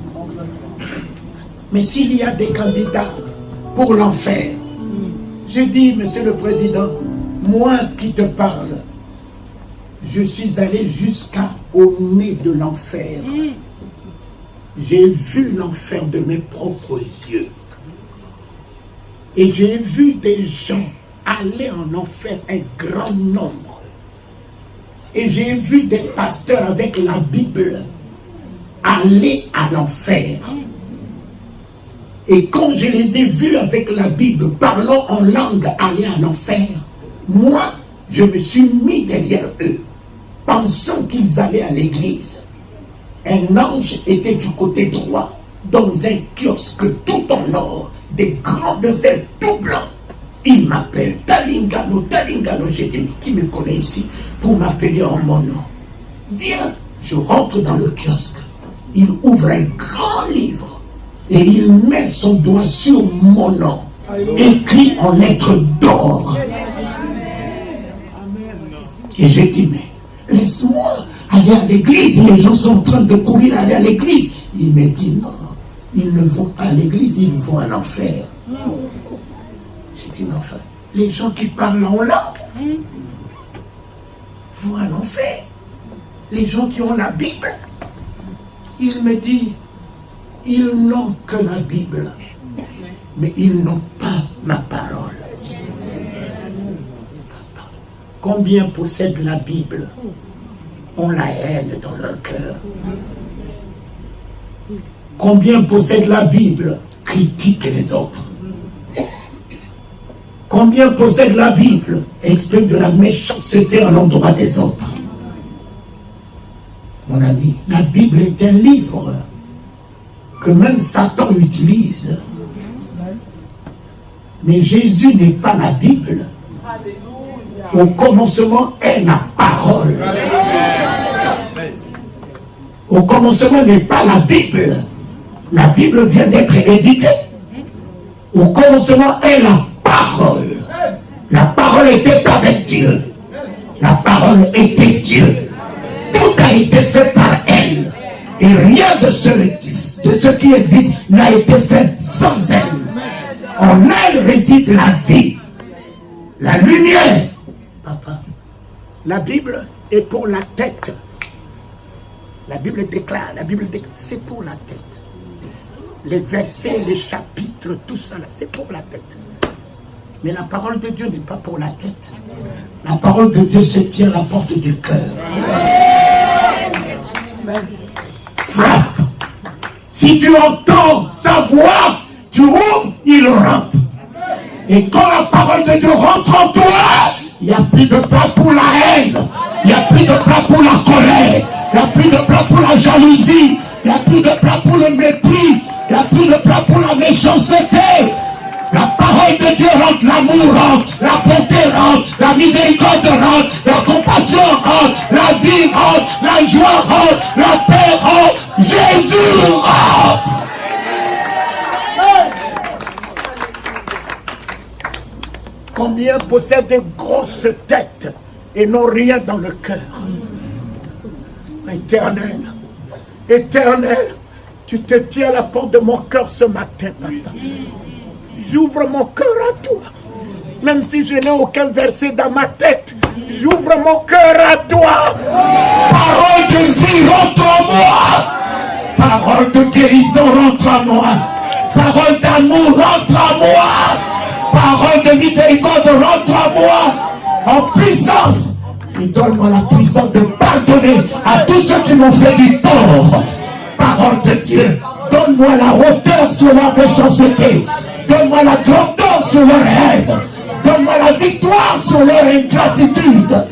Mais s'il y a des candidats pour l'enfer, je dis, Monsieur le Président, moi qui te parle, je suis allé jusqu'au nez de l'enfer. J'ai vu l'enfer de mes propres yeux. Et j'ai vu des gens aller en enfer, un grand nombre. Et j'ai vu des pasteurs avec la Bible aller à l'enfer. Et quand je les ai vus avec la Bible, parlant en langue, aller à l'enfer, moi, je me suis mis derrière eux, pensant qu'ils allaient à l'église. Un ange était du côté droit, dans un kiosque tout en or, des grandes ailes tout blancs. Il m'appelle Talingano, Talingano. J'ai dit, qui me connaît ici pour m'appeler en mon nom? Viens, je rentre dans le kiosque. Il ouvre un grand livre et il met son doigt sur mon nom, écrit en lettres d'or. Et j'ai dit, mais laisse-moi aller à l'église. Les gens sont en train de courir aller à l'église. Il me dit, non, ils ne vont pas à l'église, ils vont à l'enfer. J'ai dit, mais enfin, les gens qui parlent en langue vont à l'enfer. Les gens qui ont la Bible. Il me dit, ils n'ont que la Bible, mais ils n'ont pas ma parole. Combien possèdent la Bible, ont la haine dans leur cœur? Combien possèdent la Bible, critiquent les autres? Combien possèdent la Bible, expriment de la méchanceté à l'endroit des autres? Mon ami, la Bible est un livre que même Satan utilise. Mais Jésus n'est pas la Bible. Au commencement est la parole. Au commencement n'est pas la Bible. La Bible vient d'être éditée. Au commencement est la parole. La parole était avec Dieu. La parole était Dieu. Tout a été fait par elle. Et rien de ce qui existe n'a été fait sans elle. En elle réside la vie, la lumière. Papa, la Bible est pour la tête. La Bible déclare, c'est pour la tête. Les versets, les chapitres, tout ça, c'est pour la tête. Mais la parole de Dieu n'est pas pour la tête. La parole de Dieu se tient à la porte du cœur. Frappe. Si tu entends sa voix, tu ouvres, il rentre. Et quand la parole de Dieu rentre en toi, il n'y a plus de place pour la haine. Il n'y a plus de place pour la colère. Il n'y a plus de place pour la jalousie. Il n'y a plus de place pour le mépris. Il n'y a plus de place pour la méchanceté. La parole de Dieu rentre, l'amour rentre, la bonté rentre, la miséricorde rentre, la compassion rentre, la vie rentre, la joie rentre, la paix rentre, Jésus rentre. Combien possèdent de grosses têtes et n'ont rien dans le cœur? Éternel, Éternel, tu te tiens à la porte de mon cœur ce matin, Papa. J'ouvre mon cœur à toi. Même si je n'ai aucun verset dans ma tête, j'ouvre mon cœur à toi. Parole de vie rentre en moi. Parole de guérison rentre en moi. Parole d'amour rentre en moi. Parole de miséricorde rentre en moi. En puissance. Et donne-moi la puissance de pardonner à tous ceux qui m'ont fait du tort. Parole de Dieu. Donne-moi la hauteur sur la méchanceté. Donne-moi la grandeur sur leur haine. Donne-moi la victoire sur leur ingratitude. La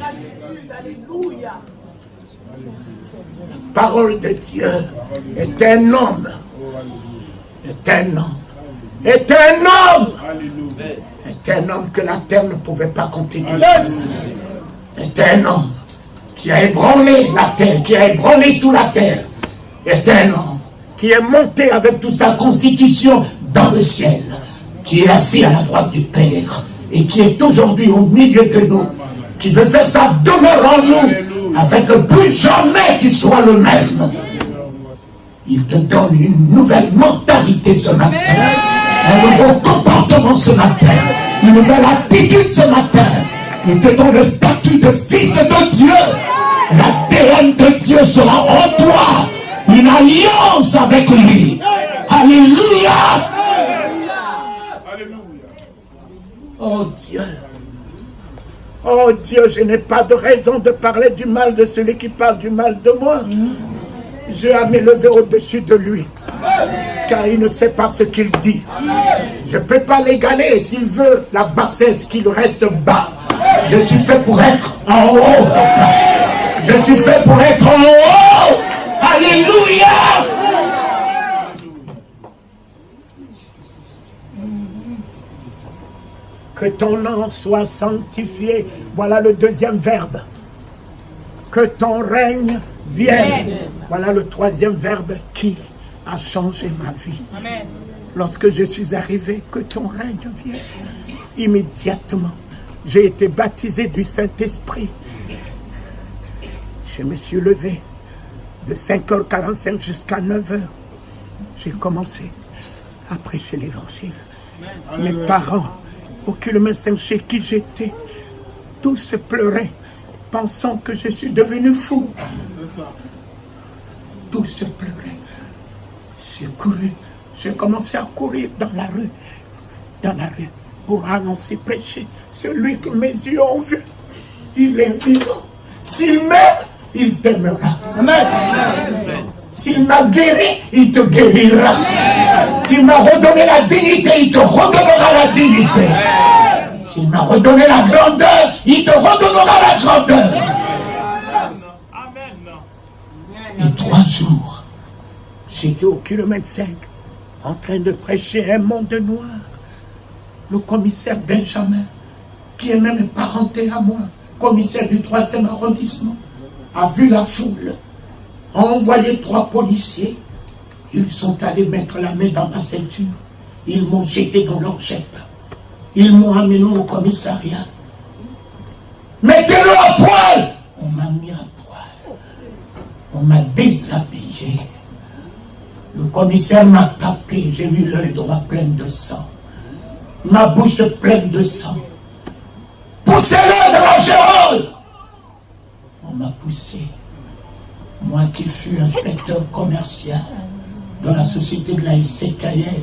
parole de Dieu est un homme. Est un homme. Est un homme. Est un homme que la terre ne pouvait pas contenir. Est un homme qui a ébranlé la terre, qui a ébranlé sous la terre. Est un homme qui est monté avec toute sa constitution dans le ciel, qui est assis à la droite du Père et qui est aujourd'hui au milieu de nous, qui veut faire sa demeure en nous, afin que plus jamais tu sois le même. Il te donne une nouvelle mentalité ce matin, un nouveau comportement ce matin, une nouvelle attitude ce matin. Il te donne le statut de fils de Dieu. L'ADN de Dieu sera en toi, une alliance avec lui. Alléluia. Oh Dieu, oh Dieu, je n'ai pas de raison de parler du mal de celui qui parle du mal de moi. J'ai à m'élever au-dessus de lui. car il ne sait pas ce qu'il dit. Je ne peux pas l'égaler. S'il veut la bassesse, qu'il reste bas. Je suis fait pour être en haut, papa. Je suis fait pour être en haut. Alléluia. Que ton nom soit sanctifié. Voilà le deuxième verbe. Que ton règne vienne. Voilà le troisième verbe qui a changé ma vie. Amen. Lorsque je suis arrivé, que ton règne vienne. Immédiatement, j'ai été baptisé du Saint-Esprit. Je me suis levé de 5h45 jusqu'à 9h. J'ai commencé à prêcher l'évangile. Mes parents, aucunement chez qui j'étais, tous pleuraient, pensant que je suis devenu fou. Tous pleuraient. J'ai couru. J'ai commencé à courir dans la rue, pour annoncer, prêcher. Celui que mes yeux ont vu, il est vivant. S'il m'aime, il t'aimera. Amen. S'il m'a guéri, il te guérira. S'il m'a redonné la dignité, il te redonnera la dignité. S'il m'a redonné la grandeur, il te redonnera la grandeur. Et 3 jours, j'étais au kilomètre 5, en train de prêcher un monde noir. Le commissaire Benjamin, qui est même parenté à moi, commissaire du 3e arrondissement, a vu la foule, a envoyé 3 policiers. Ils sont allés mettre la main dans ma ceinture. Ils m'ont jeté dans leur jet. Ils m'ont amené au commissariat. Mettez-le à poil. On m'a mis à poil. On m'a déshabillé. Le commissaire m'a tapé. J'ai eu l'œil droit plein de sang. Ma bouche pleine de sang. Poussez-le dans la gérole. On m'a poussé. Moi qui fus inspecteur commercial dans la société de la SCKL,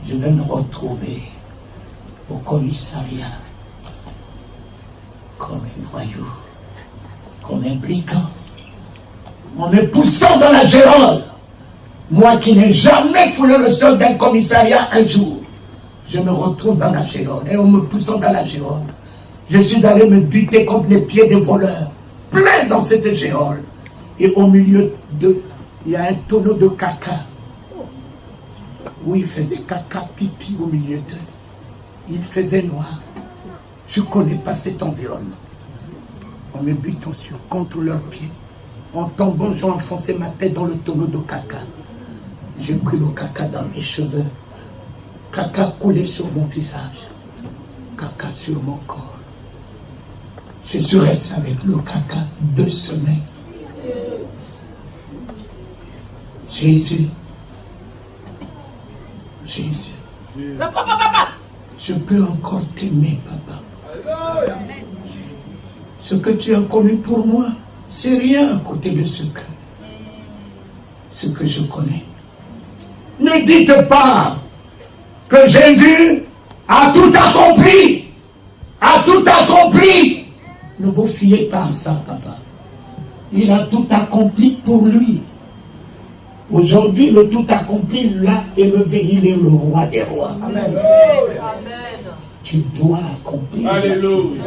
je vais me retrouver au commissariat comme un voyou, comme un brigand, en me poussant dans la gérole. Moi qui n'ai jamais foulé le sol d'un commissariat un jour, je me retrouve dans la gérole. Et en me poussant dans la gérole, je suis allé me buter contre les pieds des voleurs, plein dans cette gérole. Et au milieu d'eux, il y a un tonneau de caca. Où il faisait caca, pipi au milieu d'eux. Il faisait noir. Je ne connais pas cet environnement. En me butant contre leurs pieds. En tombant, j'ai enfoncé ma tête dans le tonneau de caca. J'ai pris le caca dans mes cheveux. Caca coulé sur mon visage. Caca sur mon corps. Je suis resté avec le caca 2 semaines. Jésus, je peux encore t'aimer, papa. Ce que tu as connu pour moi, c'est rien à côté de ce que je connais. Ne dites pas que Jésus a tout accompli. A tout accompli. Ne vous fiez pas à ça, papa. Il a tout accompli pour lui. Aujourd'hui, le tout accompli l'a élevé. Il est le roi des rois. Amen. Tu dois accomplir. Alléluia.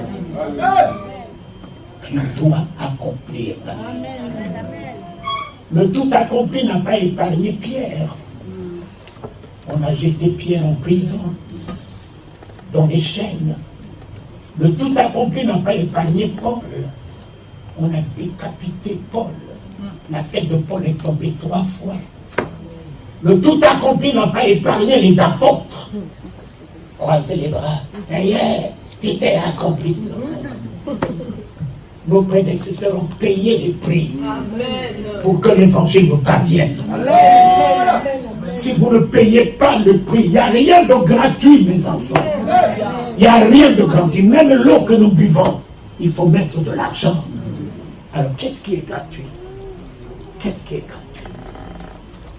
Tu dois accomplir. Le tout accompli n'a pas épargné Pierre. On a jeté Pierre en prison, dans les chaînes. Le tout accompli n'a pas épargné Paul. On a décapité Paul. La tête de Paul est tombée 3 fois. Le tout accompli n'a pas épargné les apôtres. Croisez les bras. Tout est accompli. Nos prédécesseurs ont payé les prix pour que l'évangile nous parvienne. Si vous ne payez pas le prix, il n'y a rien de gratuit, mes enfants. Il n'y a rien de gratuit. Même l'eau que nous buvons, il faut mettre de l'argent. Alors, qu'est-ce qui est gratuit? Qu'est-ce qui est gratuit?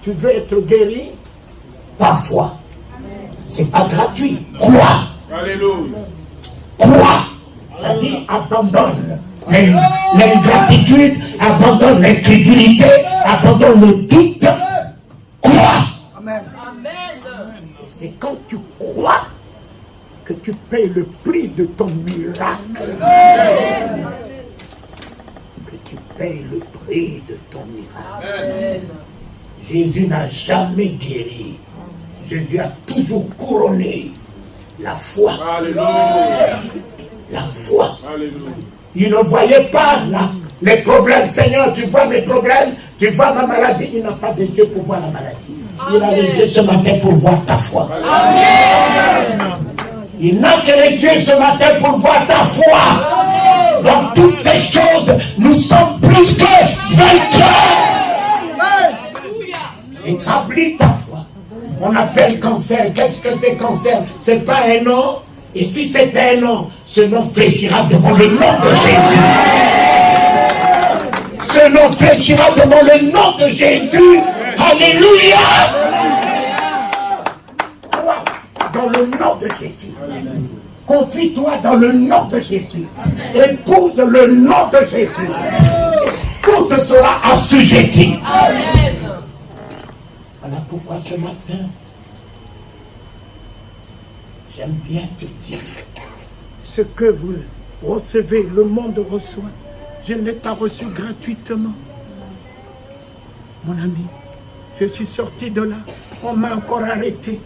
Tu veux être guéri? Ta foi. C'est pas gratuit. Crois. Alléluia. Crois. Ça dit abandonne l'ingratitude, abandonne l'incrédulité, abandonne le doute. Crois. C'est quand tu crois que tu payes le prix de ton miracle. Que tu payes le prix de ton miracle. Jésus n'a jamais guéri. Jésus a toujours couronné la foi. Alléluia. La foi. Alléluia. Il ne voyait pas les problèmes. Seigneur, tu vois mes problèmes, tu vois ma maladie. Il n'a pas de Dieu pour voir la maladie. Il a les yeux ce matin pour voir ta foi. Amen. Il n'a que les yeux ce matin pour voir ta foi. Dans toutes ces choses, nous sommes plus que vainqueurs. Établis ta foi. On appelle cancer. Qu'est-ce que c'est cancer? C'est pas un nom. Et si c'est un nom, ce nom fléchira devant le nom de Jésus. Ce nom fléchira devant le nom de Jésus. Alléluia. Crois dans le nom de Jésus. Confie-toi dans le nom de Jésus. Épouse le nom de Jésus. Tout te sera assujetti. Amen. Voilà pourquoi ce matin, j'aime bien te dire, ce que vous recevez, le monde reçoit. Je ne l'ai pas reçu gratuitement. Mon ami, je suis sorti de là, on m'a encore arrêté.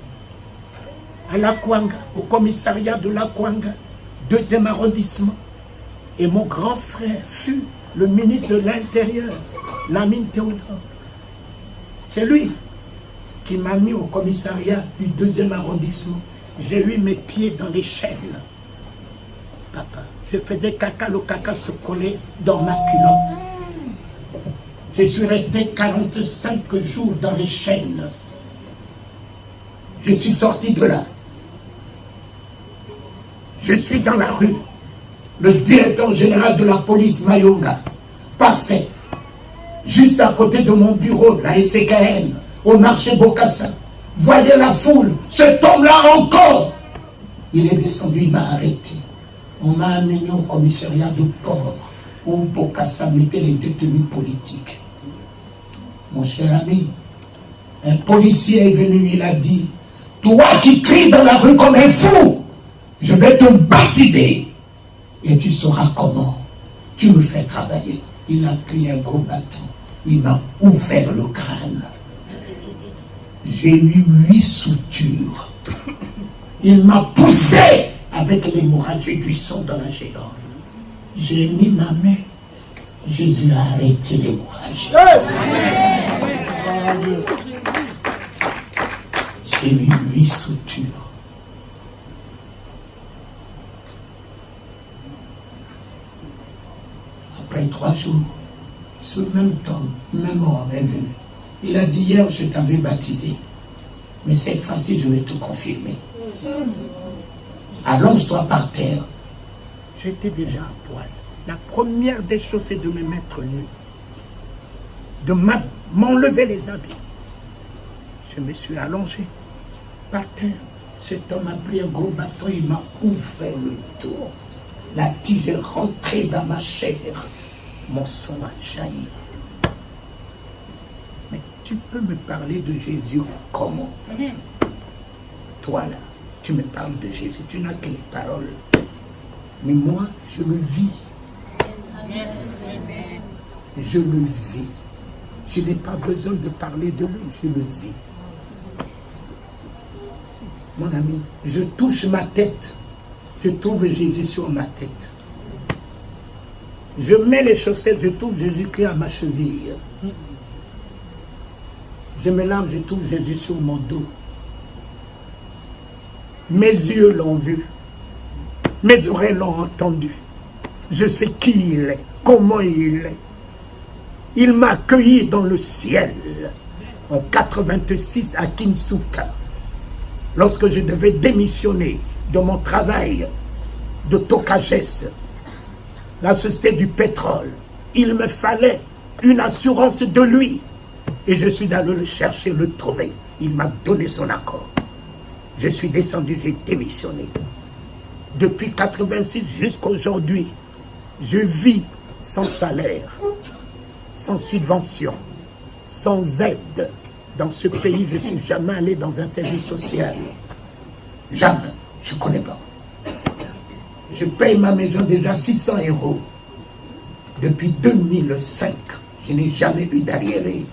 À La Kwanga, au commissariat de La Kwanga, 2e arrondissement. Et mon grand frère fut le ministre de l'Intérieur, Lamine Théodore. C'est lui qui m'a mis au commissariat du 2e arrondissement. J'ai eu mes pieds dans les chaînes. Papa, je faisais caca, le caca se collait dans ma culotte. Je suis resté 45 jours dans les chaînes. Je suis sorti de là. Je suis dans la rue. Le directeur général de la police Mayonga passait juste à côté de mon bureau, la SCKN, au marché Bokassa. Voyez la foule, cet homme-là encore. Il est descendu, il m'a arrêté. On m'a amené au commissariat de port où Bokassa mettait les détenus politiques. Mon cher ami, un policier est venu, il a dit, toi qui cries dans la rue comme un fou, je vais te baptiser et tu sauras comment tu me fais travailler. Il a pris un gros bâton, il m'a ouvert le crâne. J'ai eu 8 soutures. Il m'a poussé avec l'hémorragie du sang dans la gorge. J'ai mis ma main. Jésus a arrêté l'hémorragie. J'ai eu 8 soutures. Après 3 jours, ce même temps, même homme est venu. Il a dit hier, je t'avais baptisé. Mais cette fois-ci, je vais te confirmer. Allonge-toi par terre. J'étais déjà à poil. La première des choses, c'est de me mettre nu. De m'enlever les habits. Je me suis allongé par terre. Cet homme a pris un gros bâton, il m'a ouvert le dos. La tige est rentrée dans ma chair. Mon sang a jailli. Mais tu peux me parler de Jésus comment? Toi là, tu me parles de Jésus, tu n'as que les paroles. Mais moi, je le vis. Je le vis. Je n'ai pas besoin de parler de lui, je le vis. Mon ami, je touche ma tête. Je trouve Jésus sur ma tête. Je mets les chaussettes, je trouve Jésus-Christ à ma cheville. Je me lave, je trouve Jésus sur mon dos. Mes yeux l'ont vu. Mes oreilles l'ont entendu. Je sais qui il est, comment il est. Il m'a accueilli dans le ciel en 86 à Kinsuka. Lorsque je devais démissionner de mon travail de Tokages, la société du pétrole, il me fallait une assurance de lui. Et je suis allé le chercher, le trouver. Il m'a donné son accord. Je suis descendu, j'ai démissionné. Depuis 86 jusqu'à aujourd'hui, je vis sans salaire, sans subvention, sans aide. Dans ce pays, je ne suis jamais allé dans un service social. Jamais. Je ne connais pas. Je paye ma maison déjà 600 €. Depuis 2005, je n'ai jamais eu d'arriéré.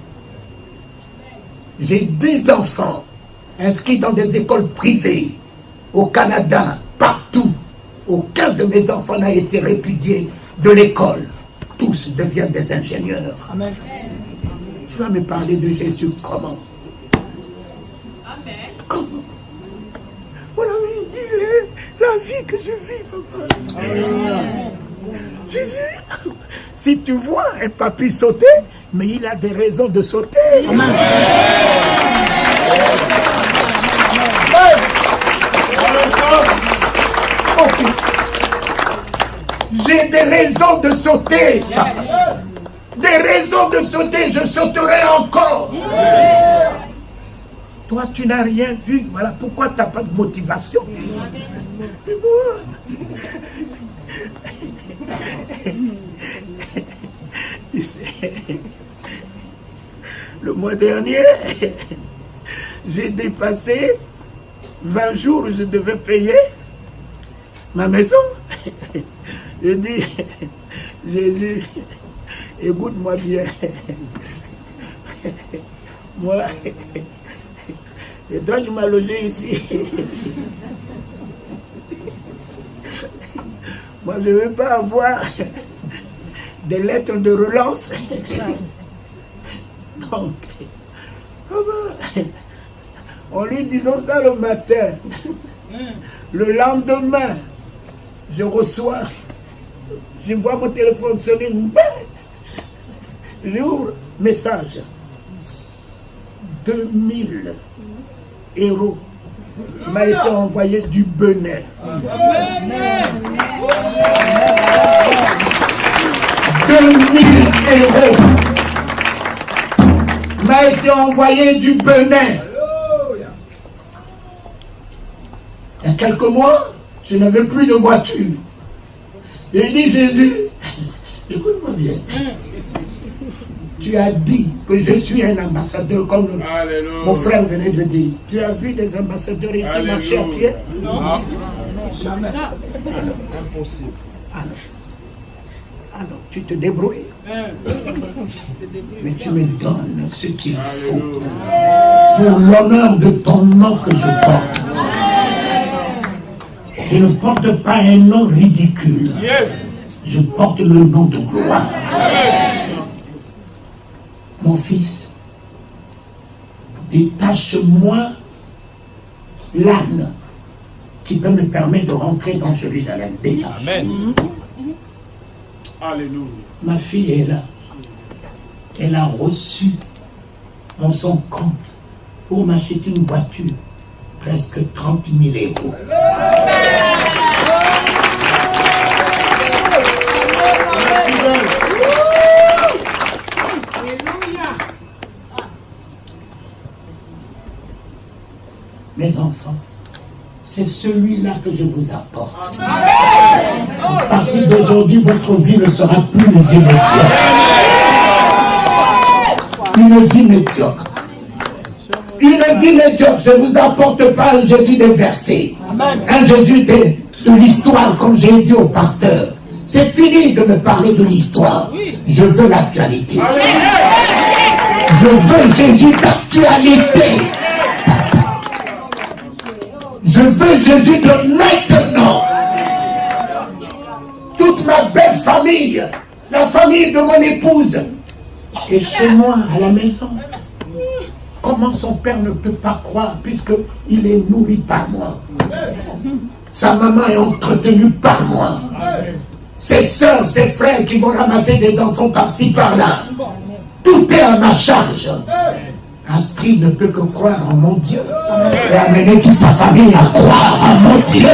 J'ai 10 enfants inscrits dans des écoles privées, au Canada, partout. Aucun de mes enfants n'a été répudié de l'école. Tous deviennent des ingénieurs. Amen. Tu vas me parler de Jésus comment? Amen. Comment? Mon ami, il est la vie que je vis, papa. Amen. Jésus, si tu vois un papy sauter, mais il a des raisons de sauter. Amen. Mon fils, j'ai des raisons de sauter. Des raisons de sauter, je sauterai encore. Toi, tu n'as rien vu. Voilà pourquoi tu n'as pas de motivation. Et moi, le mois dernier, j'ai dépassé 20 jours où je devais payer ma maison. Je dis, Jésus, écoute-moi bien. Moi, et toi qui m'as logé ici. Moi, je ne veux pas avoir des lettres de relance. Donc, en lui disant ça le matin, le lendemain, je reçois, je vois mon téléphone sonner, j'ouvre, message, 2000 € m'a été envoyé du Bénin. 2000 € m'a été envoyé du Bénin. Il y a quelques mois, je n'avais plus de voiture. Et il dit, Jésus, écoute-moi bien. Tu as dit que je suis un ambassadeur, comme mon frère venait de dire. Tu as vu des ambassadeurs ici marcher à pied? Non. Jamais. Impossible. Alors, tu te débrouilles. Mais tu me donnes ce qu'il faut pour l'honneur de ton nom que je porte. Je ne porte pas un nom ridicule. Je porte le nom de gloire. Mon fils, détache-moi l'âne qui peut me permettre de rentrer dans Jérusalem. Détache. Amen. Alléluia. Ma fille est là. Elle a reçu dans son compte pour m'acheter une voiture presque 30 000 €. Mes enfants, c'est celui-là que je vous apporte. À partir d'aujourd'hui, votre vie ne sera plus une vie médiocre. Une vie médiocre. Une vie médiocre. Je ne vous apporte pas un Jésus des versets. Un Jésus de l'histoire, comme j'ai dit au pasteur. C'est fini de me parler de l'histoire. Je veux l'actualité. Je veux Jésus d'actualité. Je veux Jésus de maintenant. Toute ma belle famille, la famille de mon épouse, est chez moi à la maison. Comment son père ne peut pas croire puisqu'il est nourri par moi? Sa maman est entretenue par moi. Ses soeurs, ses frères qui vont ramasser des enfants par-ci, par-là. Tout est à ma charge. Astrid ne peut que croire en mon Dieu et amener toute sa famille à croire en mon Dieu.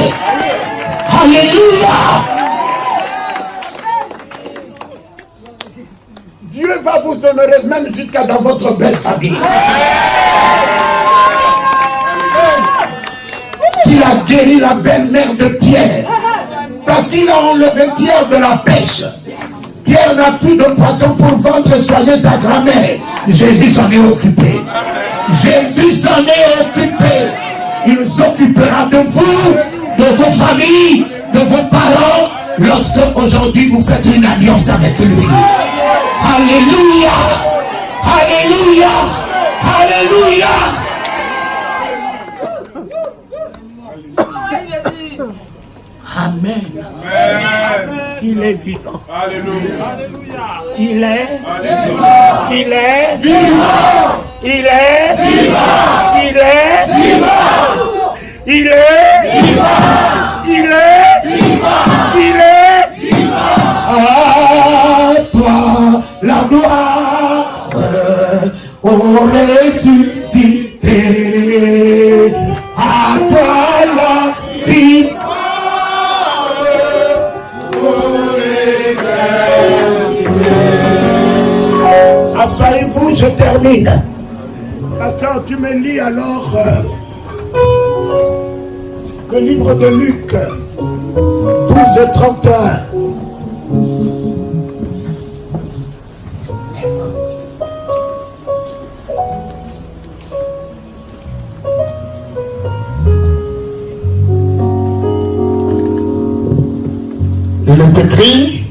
Alléluia! Dieu va vous honorer même jusqu'à dans votre belle famille. S'il a guéri la belle-mère de Pierre, parce qu'il a enlevé Pierre de la pêche, Pierre n'a plus de poisson pour vendre, soyez sa grand-mère. Jésus s'en est occupé. Jésus s'en est occupé. Il s'occupera de vous, de vos familles, de vos parents, lorsque aujourd'hui vous faites une alliance avec lui. Alléluia! Alléluia! Alléluia! Amen. Il est vivant. Alléluia. Il est. Alléluia. Il est. Vivant. Il est. Vivant. Il est. Vivant. Il est. Vivant. Il est. Vivant. Il est. À toi la gloire, ô ressuscité. À toi la victoire. Asseyez-vous, je termine. Pasteur, tu me lis alors le livre de Luc, 12:31. Il est écrit,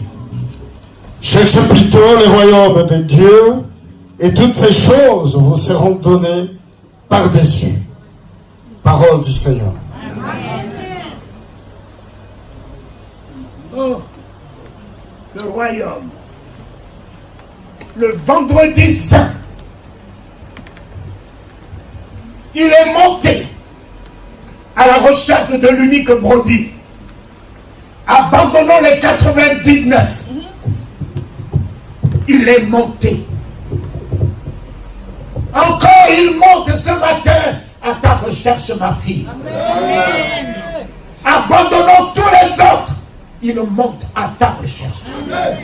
cherchez plutôt le royaume de Dieu et toutes ces choses vous seront données par-dessus. Parole du Seigneur. Oh, le royaume. Le vendredi saint, il est monté à la recherche de l'unique brebis, abandonnant les 99. Il est monté. Encore il monte ce matin à ta recherche, ma fille. Amen. Abandonnant tous les autres, il monte à ta recherche.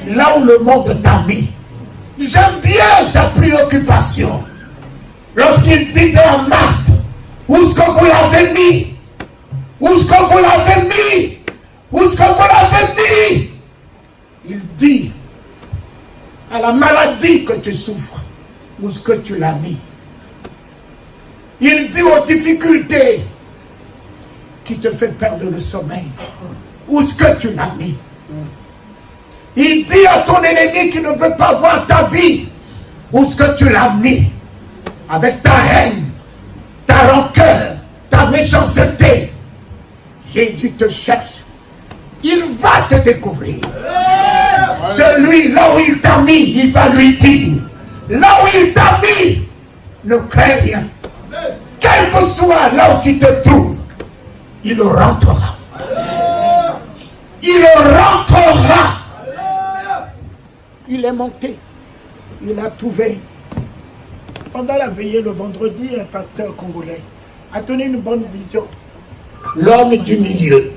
Là où le monde t'a mis. J'aime bien sa préoccupation. Lorsqu'il disait à Marthe, où est-ce que vous l'avez mis? Où est-ce que vous l'avez mis? Où est-ce que vous l'avez mis? Il dit à la maladie que tu souffres, où est-ce que tu l'as mis? Il dit aux difficultés qui te fait perdre le sommeil, où est-ce que tu l'as mis? Il dit à ton ennemi qui ne veut pas voir ta vie, où est-ce que tu l'as mis? Avec ta haine, ta rancœur, ta méchanceté. Jésus te cherche. Il va te découvrir. Celui là où il t'a mis, il va lui dire, là où il t'a mis, ne crains rien. Quel que soit là où tu te trouves, il rentrera. Il rentrera. Il est monté. Il a trouvé. Pendant la veillée le vendredi, un pasteur congolais a donné une bonne vision. L'homme du milieu.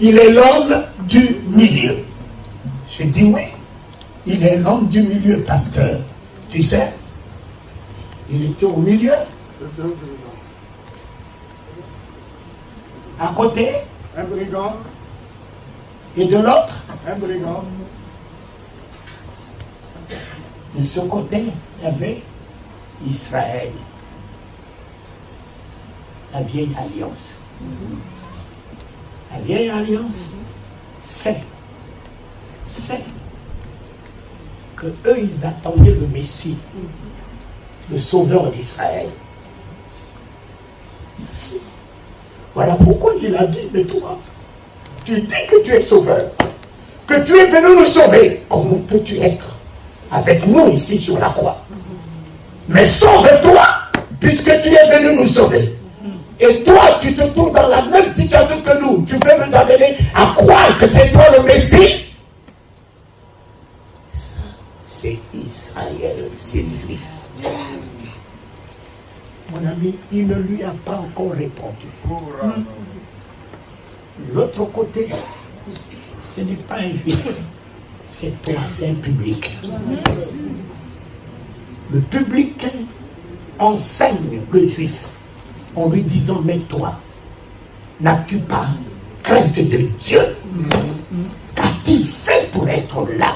Il est l'homme du milieu. J'ai dit oui. Il est l'homme du milieu, pasteur. Tu sais, il était au milieu. À côté. Un brigand. Et de l'autre. Un brigand. De ce côté, il y avait Israël. La vieille alliance. La vieille alliance, c'est que eux, ils attendaient le Messie, le sauveur d'Israël. Voilà pourquoi il a dit, mais toi, tu dis que tu es sauveur, que tu es venu nous sauver. Comment peux-tu être avec nous ici sur la croix? Mais sauve-toi, puisque tu es venu nous sauver. Et toi, tu te trouves dans la même situation que nous. Tu veux nous amener à croire que c'est toi le Messie? Ça, c'est Israël, c'est juif. Mon ami, il ne lui a pas encore répondu. L'autre côté, ce n'est pas un juif, c'est toi, c'est un public. Le public enseigne le juif en lui disant, mais toi, n'as-tu pas crainte de Dieu? Qu'as-tu fait pour être là?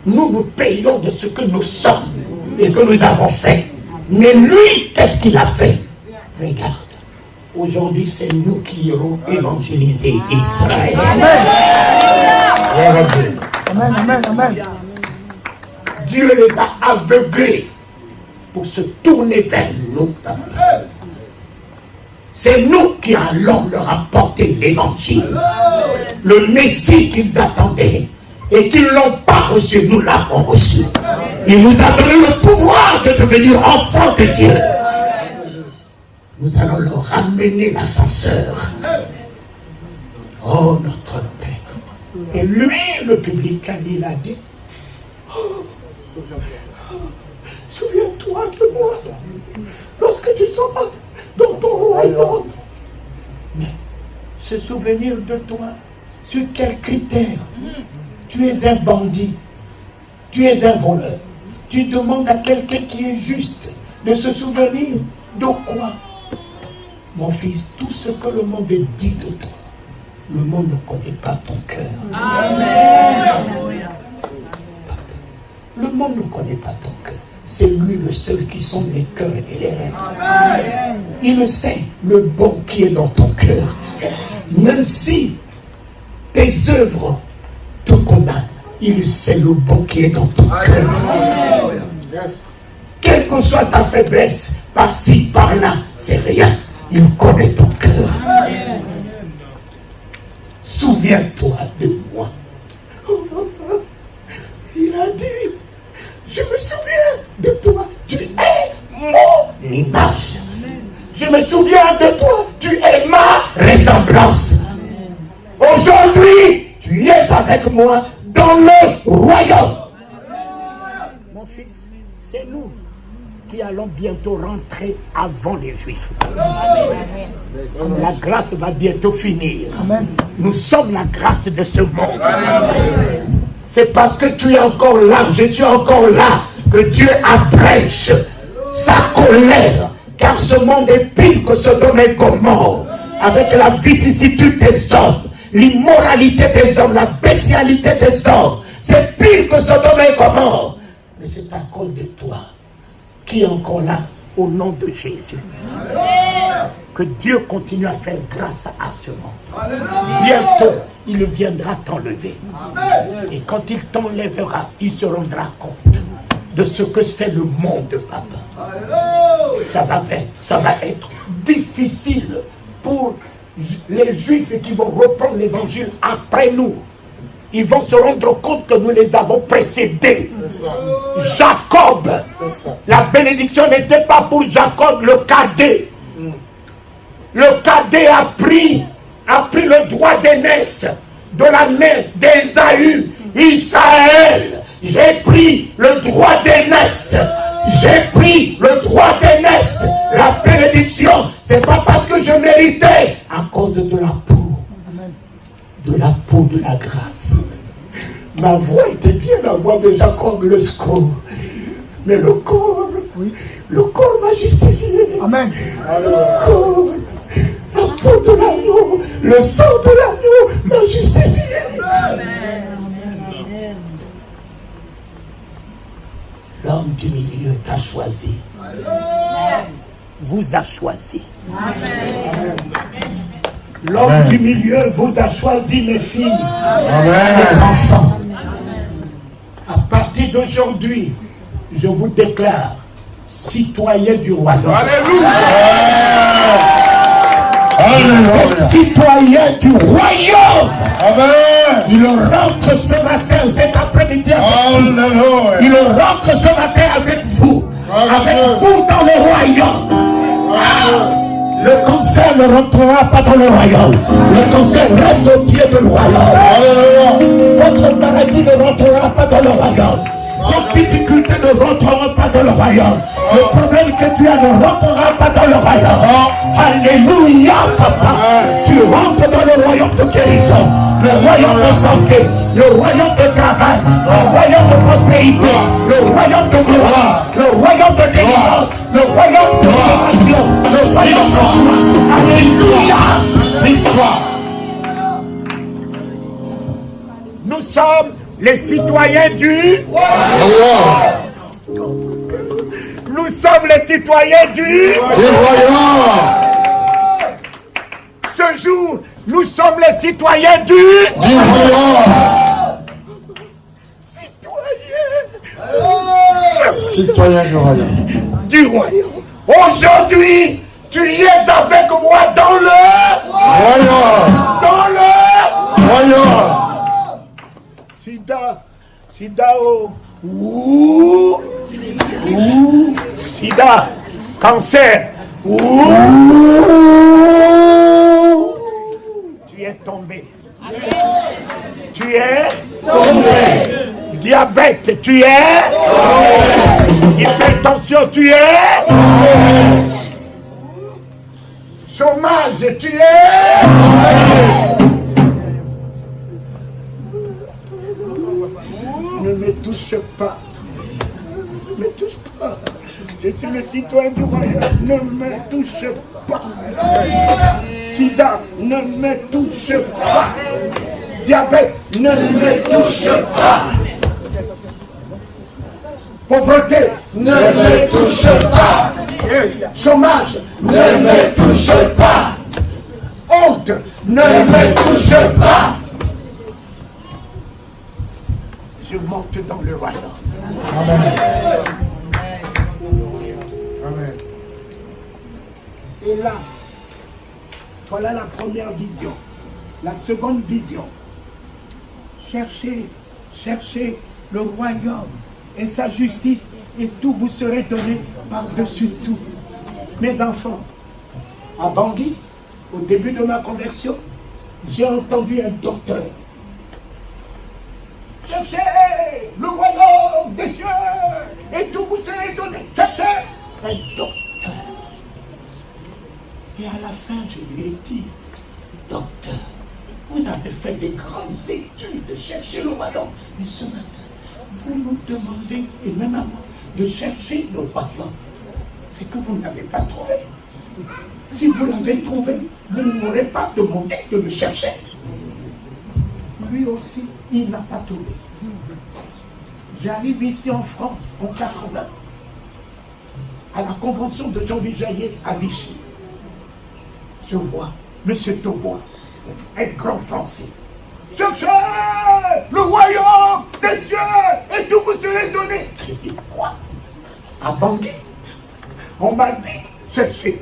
Nous nous payons de ce que nous sommes et que nous avons fait. Mais lui, qu'est-ce qu'il a fait? Regarde, Aujourd'hui, c'est nous qui irons évangéliser Israël. Amen, amen, amen. Dieu les a aveuglés pour se tourner vers nous, papa. C'est nous qui allons leur apporter l'évangile. Le Messie qu'ils attendaient et qu'ils n'ont pas reçu, nous l'avons reçu. Il nous a donné le pouvoir de devenir enfants de Dieu. Nous allons leur ramener l'ascenseur. Oh, notre Père. Et lui, le publicain, il a dit, oh, souviens-toi de moi lorsque tu seras dans ton royaume. Mais se souvenir de toi, sur quels critères? Tu es un bandit, tu es un voleur. Tu demandes à quelqu'un qui est juste de se souvenir de quoi? Mon fils, tout ce que le monde dit de toi, le monde ne connaît pas ton cœur. Amen. Le monde ne connaît pas ton cœur. C'est lui le seul qui sonde les cœurs et les rêves. Il le sait, le bon qui est dans ton cœur. Même si tes œuvres te condamnent, il sait le bon qui est dans ton cœur. Quelle que soit ta faiblesse, par-ci, par-là, c'est rien. Il connaît ton cœur. Souviens-toi de moi. Oh, papa, il a dit, je me souviens de toi. Tu es mon image. Je me souviens de toi. Tu es ma ressemblance. Aujourd'hui, tu es avec moi dans le royaume. Mon fils, c'est nous qui allons bientôt rentrer avant les Juifs. La grâce va bientôt finir. Amen. Nous sommes la grâce de ce monde. C'est parce que tu es encore là, je suis encore là, que Dieu abrège sa colère. Car ce monde est pire que Sodome et Gomorrhe, avec la vicissitude des hommes, l'immoralité des hommes, la bestialité des hommes. C'est pire que Sodome et Gomorrhe. Mais c'est à cause de toi qui est encore là, au nom de Jésus. Que Dieu continue à faire grâce à ce monde. Bientôt, il viendra t'enlever. Et quand il t'enlèvera, il se rendra compte de ce que c'est le monde, papa. Ça va être difficile pour les Juifs qui vont reprendre l'évangile après nous. Ils vont se rendre compte que nous les avons précédés. Jacob, la bénédiction n'était pas pour Jacob, le cadet. Le cadet a pris le droit d'aînesse de la main d'Ésaü. Israël, j'ai pris le droit d'aînesse. J'ai pris le droit d'aînesse. La bénédiction, c'est pas parce que je méritais, à cause de la peau. De la peau de la grâce. Ma voix était bien la voix de Jacob le score. Mais le corps m'a justifié. Amen. Le corps, la peau de l'agneau, le sang de l'agneau m'a justifié. Amen. L'homme du milieu t'a choisi. Amen. Vous a choisi. Amen. L'homme du milieu vous a choisi, mes filles, mes enfants. À partir d'aujourd'hui, je vous déclare citoyen du royaume. Alléluia. Vous êtes citoyen du royaume. Amen. Il rentre ce matin, cet après-midi avec vous. Il rentre ce matin avec vous. Avec vous dans le royaume. Le cancer ne rentrera pas dans le royaume. Le cancer reste au pied du royaume. Alléluia. Votre maladie ne rentrera pas dans le royaume. Vos difficultés ne rentreront pas dans le royaume. Le problème que tu as ne rentrera pas dans le royaume. Alléluia, papa. Tu rentres dans le royaume de guérison, le royaume de santé, le royaume de travail, le royaume de prospérité, le royaume de gloire, le royaume de délivrance, le royaume de libération, le royaume de joie. Alléluia. Victoire. Nous sommes les citoyens du royaume. Nous sommes les citoyens du royaume. ce jour, nous sommes les citoyens du royaume. Citoyens du royaume. Du royaume. Aujourd'hui, tu y es avec moi dans le Royaume. Dans le Royaume. Sida, oh. Ouh. Ouh. Sida, cancer. Ouh. Tu es tombé. Tu es tombé. Diabète, tu es tombé. Hypertension, tu es tombé. Chômage, tu es tombé. Ne me touche pas. Ne me touche pas. Je suis le citoyen du royaume. Ne me touche pas. Sida, ne me touche pas. Diabète, ne me touche pas. Pauvreté, ne me touche pas. Chômage, ne me touche pas. Honte, ne me touche pas. Je monte dans le royaume. Amen. Amen. Et là, voilà la première vision. La seconde vision. Cherchez le royaume et sa justice, et tout vous serait donné par-dessus tout. Mes enfants, à Bangui, au début de ma conversion, j'ai entendu un docteur. Cherchez le royaume des cieux, et tout vous serait donné. Cherchez un docteur. Et à la fin, je lui ai dit, docteur, vous avez fait des grandes études de chercher le royaume. Mais ce matin, vous me demandez, et même à moi, de chercher le royaume. C'est que vous n'avez pas trouvé. Si vous l'avez trouvé, vous ne m'aurez pas demandé de le chercher. Lui aussi, il n'a pas trouvé. J'arrive ici en France, en 80, à la convention de Jean-Louis Jaillet à Vichy. Je vois M. Taubois, un grand Français. Cherchez le royaume des cieux et tout vous serait donné. J'ai dit quoi? À Bangui. On m'a dit cherchez.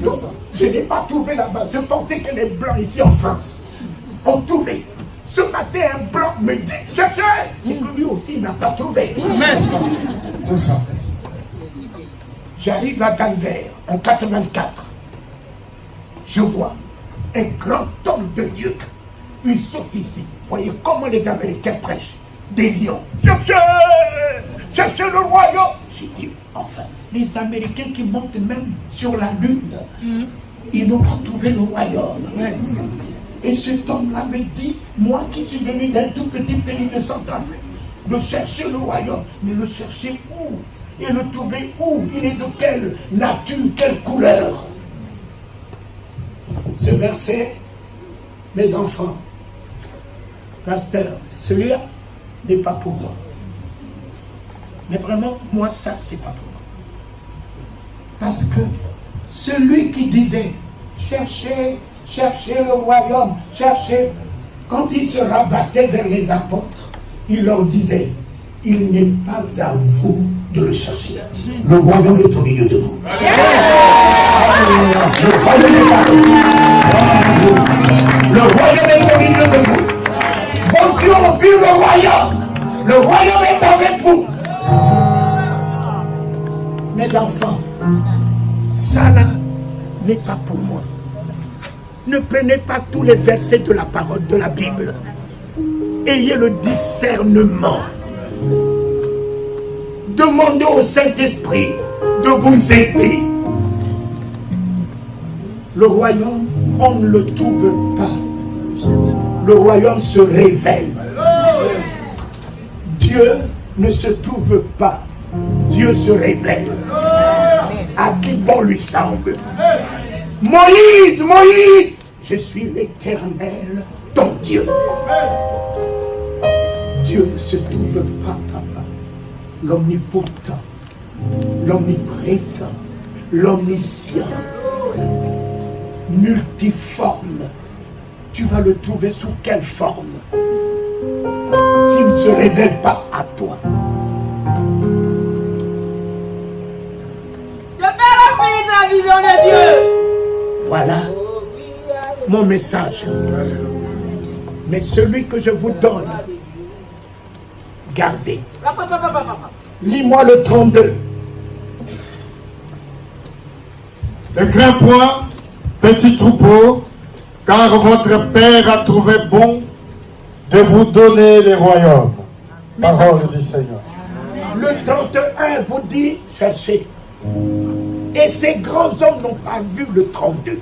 Donc, je n'ai pas trouvé là-bas. Je pensais que les blancs ici en France ont trouvé. Ce matin, un blanc me dit cherchez. C'est que lui aussi il n'a pas trouvé. C'est ça. J'arrive à Calvaire en 84. Je vois un grand homme de Dieu. Il saute ici. Voyez comment les Américains prêchent. Des lions. Cherchez le royaume. J'ai dit, enfin, les Américains qui montent même sur la lune, ils n'ont pas trouvé le royaume. Et cet homme-là me dit, moi qui suis venu d'un tout petit pays de Centrafrique, de chercher le royaume, mais le chercher où? Et le trouver où? Il est de quelle nature, quelle couleur? Ce verset, mes enfants, pasteur, celui-là n'est pas pour moi. Mais vraiment, moi, ça, c'est pas pour moi. Parce que celui qui disait, cherchez le royaume, cherchez, quand il se rabattait vers les apôtres, il leur disait, il n'est pas à vous de le chercher. Le royaume est au milieu de vous. Le royaume est au milieu de vous. Vos yeux ont vu le royaume. Le royaume est avec vous. Mes enfants, ça là n'est pas pour moi. Ne prenez pas tous les versets de la parole de la Bible. Ayez le discernement. Demandez au Saint-Esprit de vous aider. Le royaume, on ne le trouve pas. Le royaume se révèle. Dieu ne se trouve pas. Dieu se révèle. À qui bon lui semble. Moïse, Moïse, je suis l'Éternel, ton Dieu. Dieu ne se trouve pas, papa. L'omnipotent, l'omniprésent, l'omniscient. multiforme. Tu vas le trouver sous quelle forme s'il ne se révèle pas à toi? Je fais la vie de la vision de Dieu. Voilà mon message. Mais celui que je vous donne, gardez. Lis-moi le 32. Ne crains point, petit troupeau, car votre Père a trouvé bon de vous donner les royaumes. Parole du Seigneur. Le 31 vous dit, cherchez. Et ces grands hommes n'ont pas vu le 32.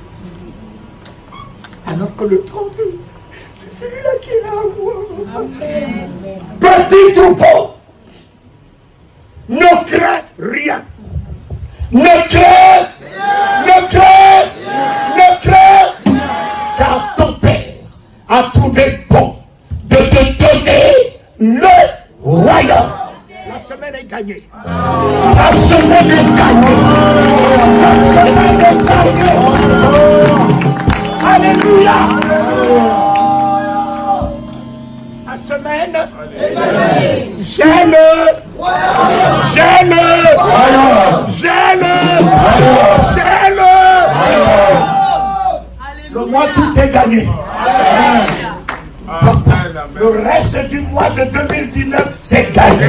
Alors que le 32, c'est celui-là qui est là à moi. Petit troupeau, ne crains rien. Ne crains, ne crains, ne crains, car ton Père a trouvé bon de te donner le royaume. La semaine est gagnée. La semaine est gagnée. La semaine est gagnée. Alléluia. La semaine est gagnée. J'ai le le mois tout est gagné. Le reste du mois de 2019, c'est gagné.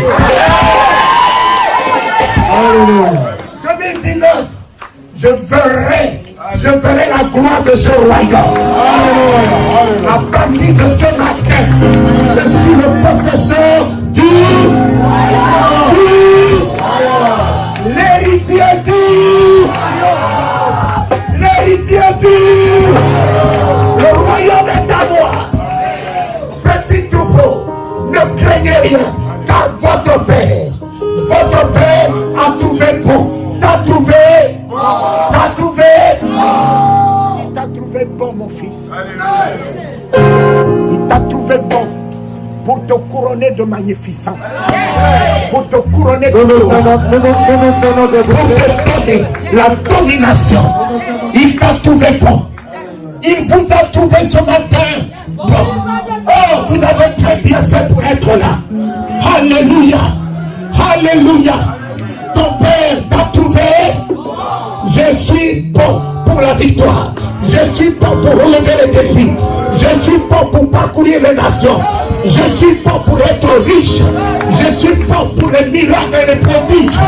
2019, je verrai la gloire de ce royaume. À partir de ce matin, je suis le possesseur du l'héritier le royaume est à moi. Petit troupeau, ne craignez rien, car votre Père a trouvé bon. T'as trouvé bon, mon fils. Il t'a trouvé bon pour te couronner de magnificence, pour te couronner de gloire, pour te donner la domination. Il t'a trouvé bon. Il vous a trouvé ce matin bon. Oh, vous avez très bien fait pour être là. Alléluia. Alléluia. Ton Père t'a trouvé. Je suis bon pour la victoire. Je suis bon pour relever les défis. Je suis bon pour parcourir les nations. Je suis bon pour être riche. Je suis bon pour les miracles et les prodiges.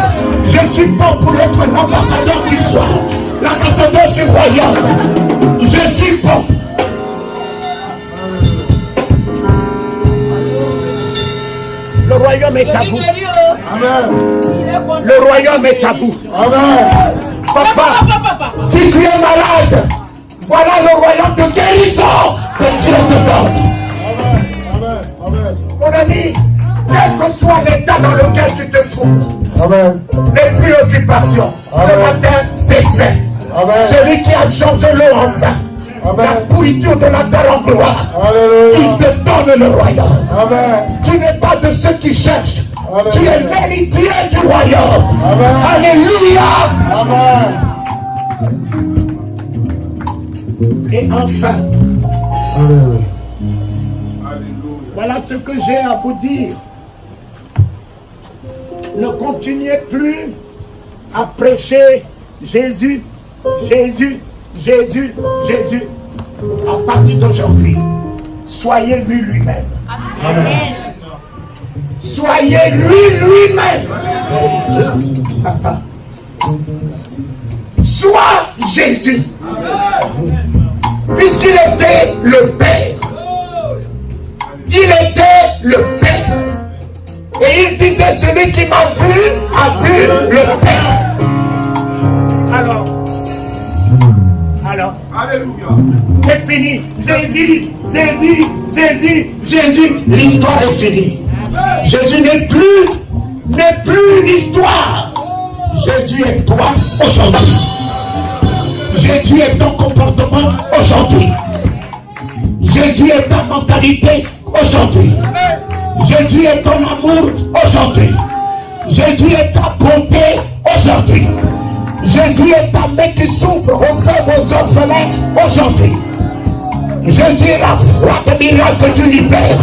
Je suis bon pour être l'ambassadeur du soir, l'ambassadeur du royaume. Je suis bon. Le royaume est à vous. Amen. Le royaume est à vous. Amen. Papa, si tu es malade, voilà le royaume de guérison que Dieu te donne. Amen. Amen. Mon ami, quel que soit l'état dans lequel tu te trouves, Amen. les préoccupations, ce Amen. matin, c'est fait. Amen. Celui qui a changé l'eau en vin, Amen. la pourriture de la terre en gloire, Alléluia. il te donne le royaume. Amen. Tu n'es pas de ceux qui cherchent. Amen. Tu es l'héritier du royaume. Amen. Alléluia. Amen. Et enfin, Alléluia. voilà ce que j'ai à vous dire. Ne continuez plus à prêcher Jésus, Jésus, Jésus, Jésus. À partir d'aujourd'hui, soyez lui-même. Soyez lui-même. Papa. Sois Jésus. Puisqu'il était le Père. Il était le Père. Et il disait, celui qui m'a vu a vu le Père. Alors, Alléluia. c'est fini. Jésus, l'histoire est finie. Jésus n'est plus une histoire. Jésus est toi aujourd'hui. Jésus est ton comportement aujourd'hui. Jésus est ta mentalité aujourd'hui. Jésus est ton amour aujourd'hui. Jésus est ta bonté aujourd'hui. Jésus Jésus est ta main qui souffre aux veuves, aux orphelins aujourd'hui. Jésus est la foi de miracle que tu libères.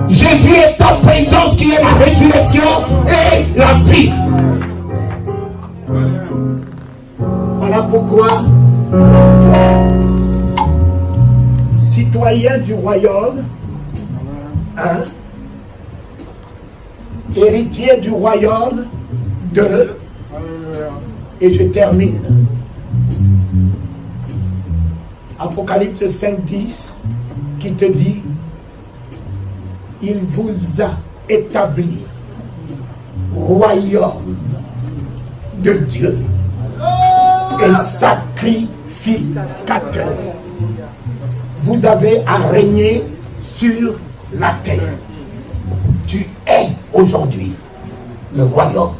Jésus est ta présence qui est la résurrection et la vie. Voilà pourquoi, citoyen du royaume, hein, héritier du royaume de... Et je termine. Apocalypse 5:10 qui te dit, il vous a établi royaume de Dieu et sacrificateur. Vous avez à régner sur la terre. Tu es aujourd'hui le royaume.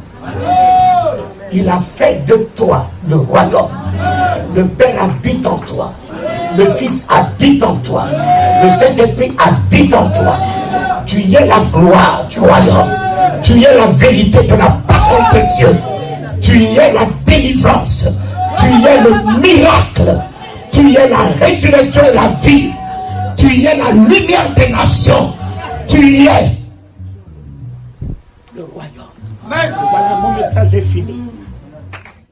Il a fait de toi le royaume. Le Père habite en toi. Le Fils habite en toi. Le Saint-Esprit habite en toi. Tu es la gloire du royaume. Tu es la vérité de la parole de Dieu. Tu es la délivrance. Tu es le miracle. Tu es la résurrection et la vie. Tu es la lumière des nations. Tu es le royaume. Voilà, mon message est fini.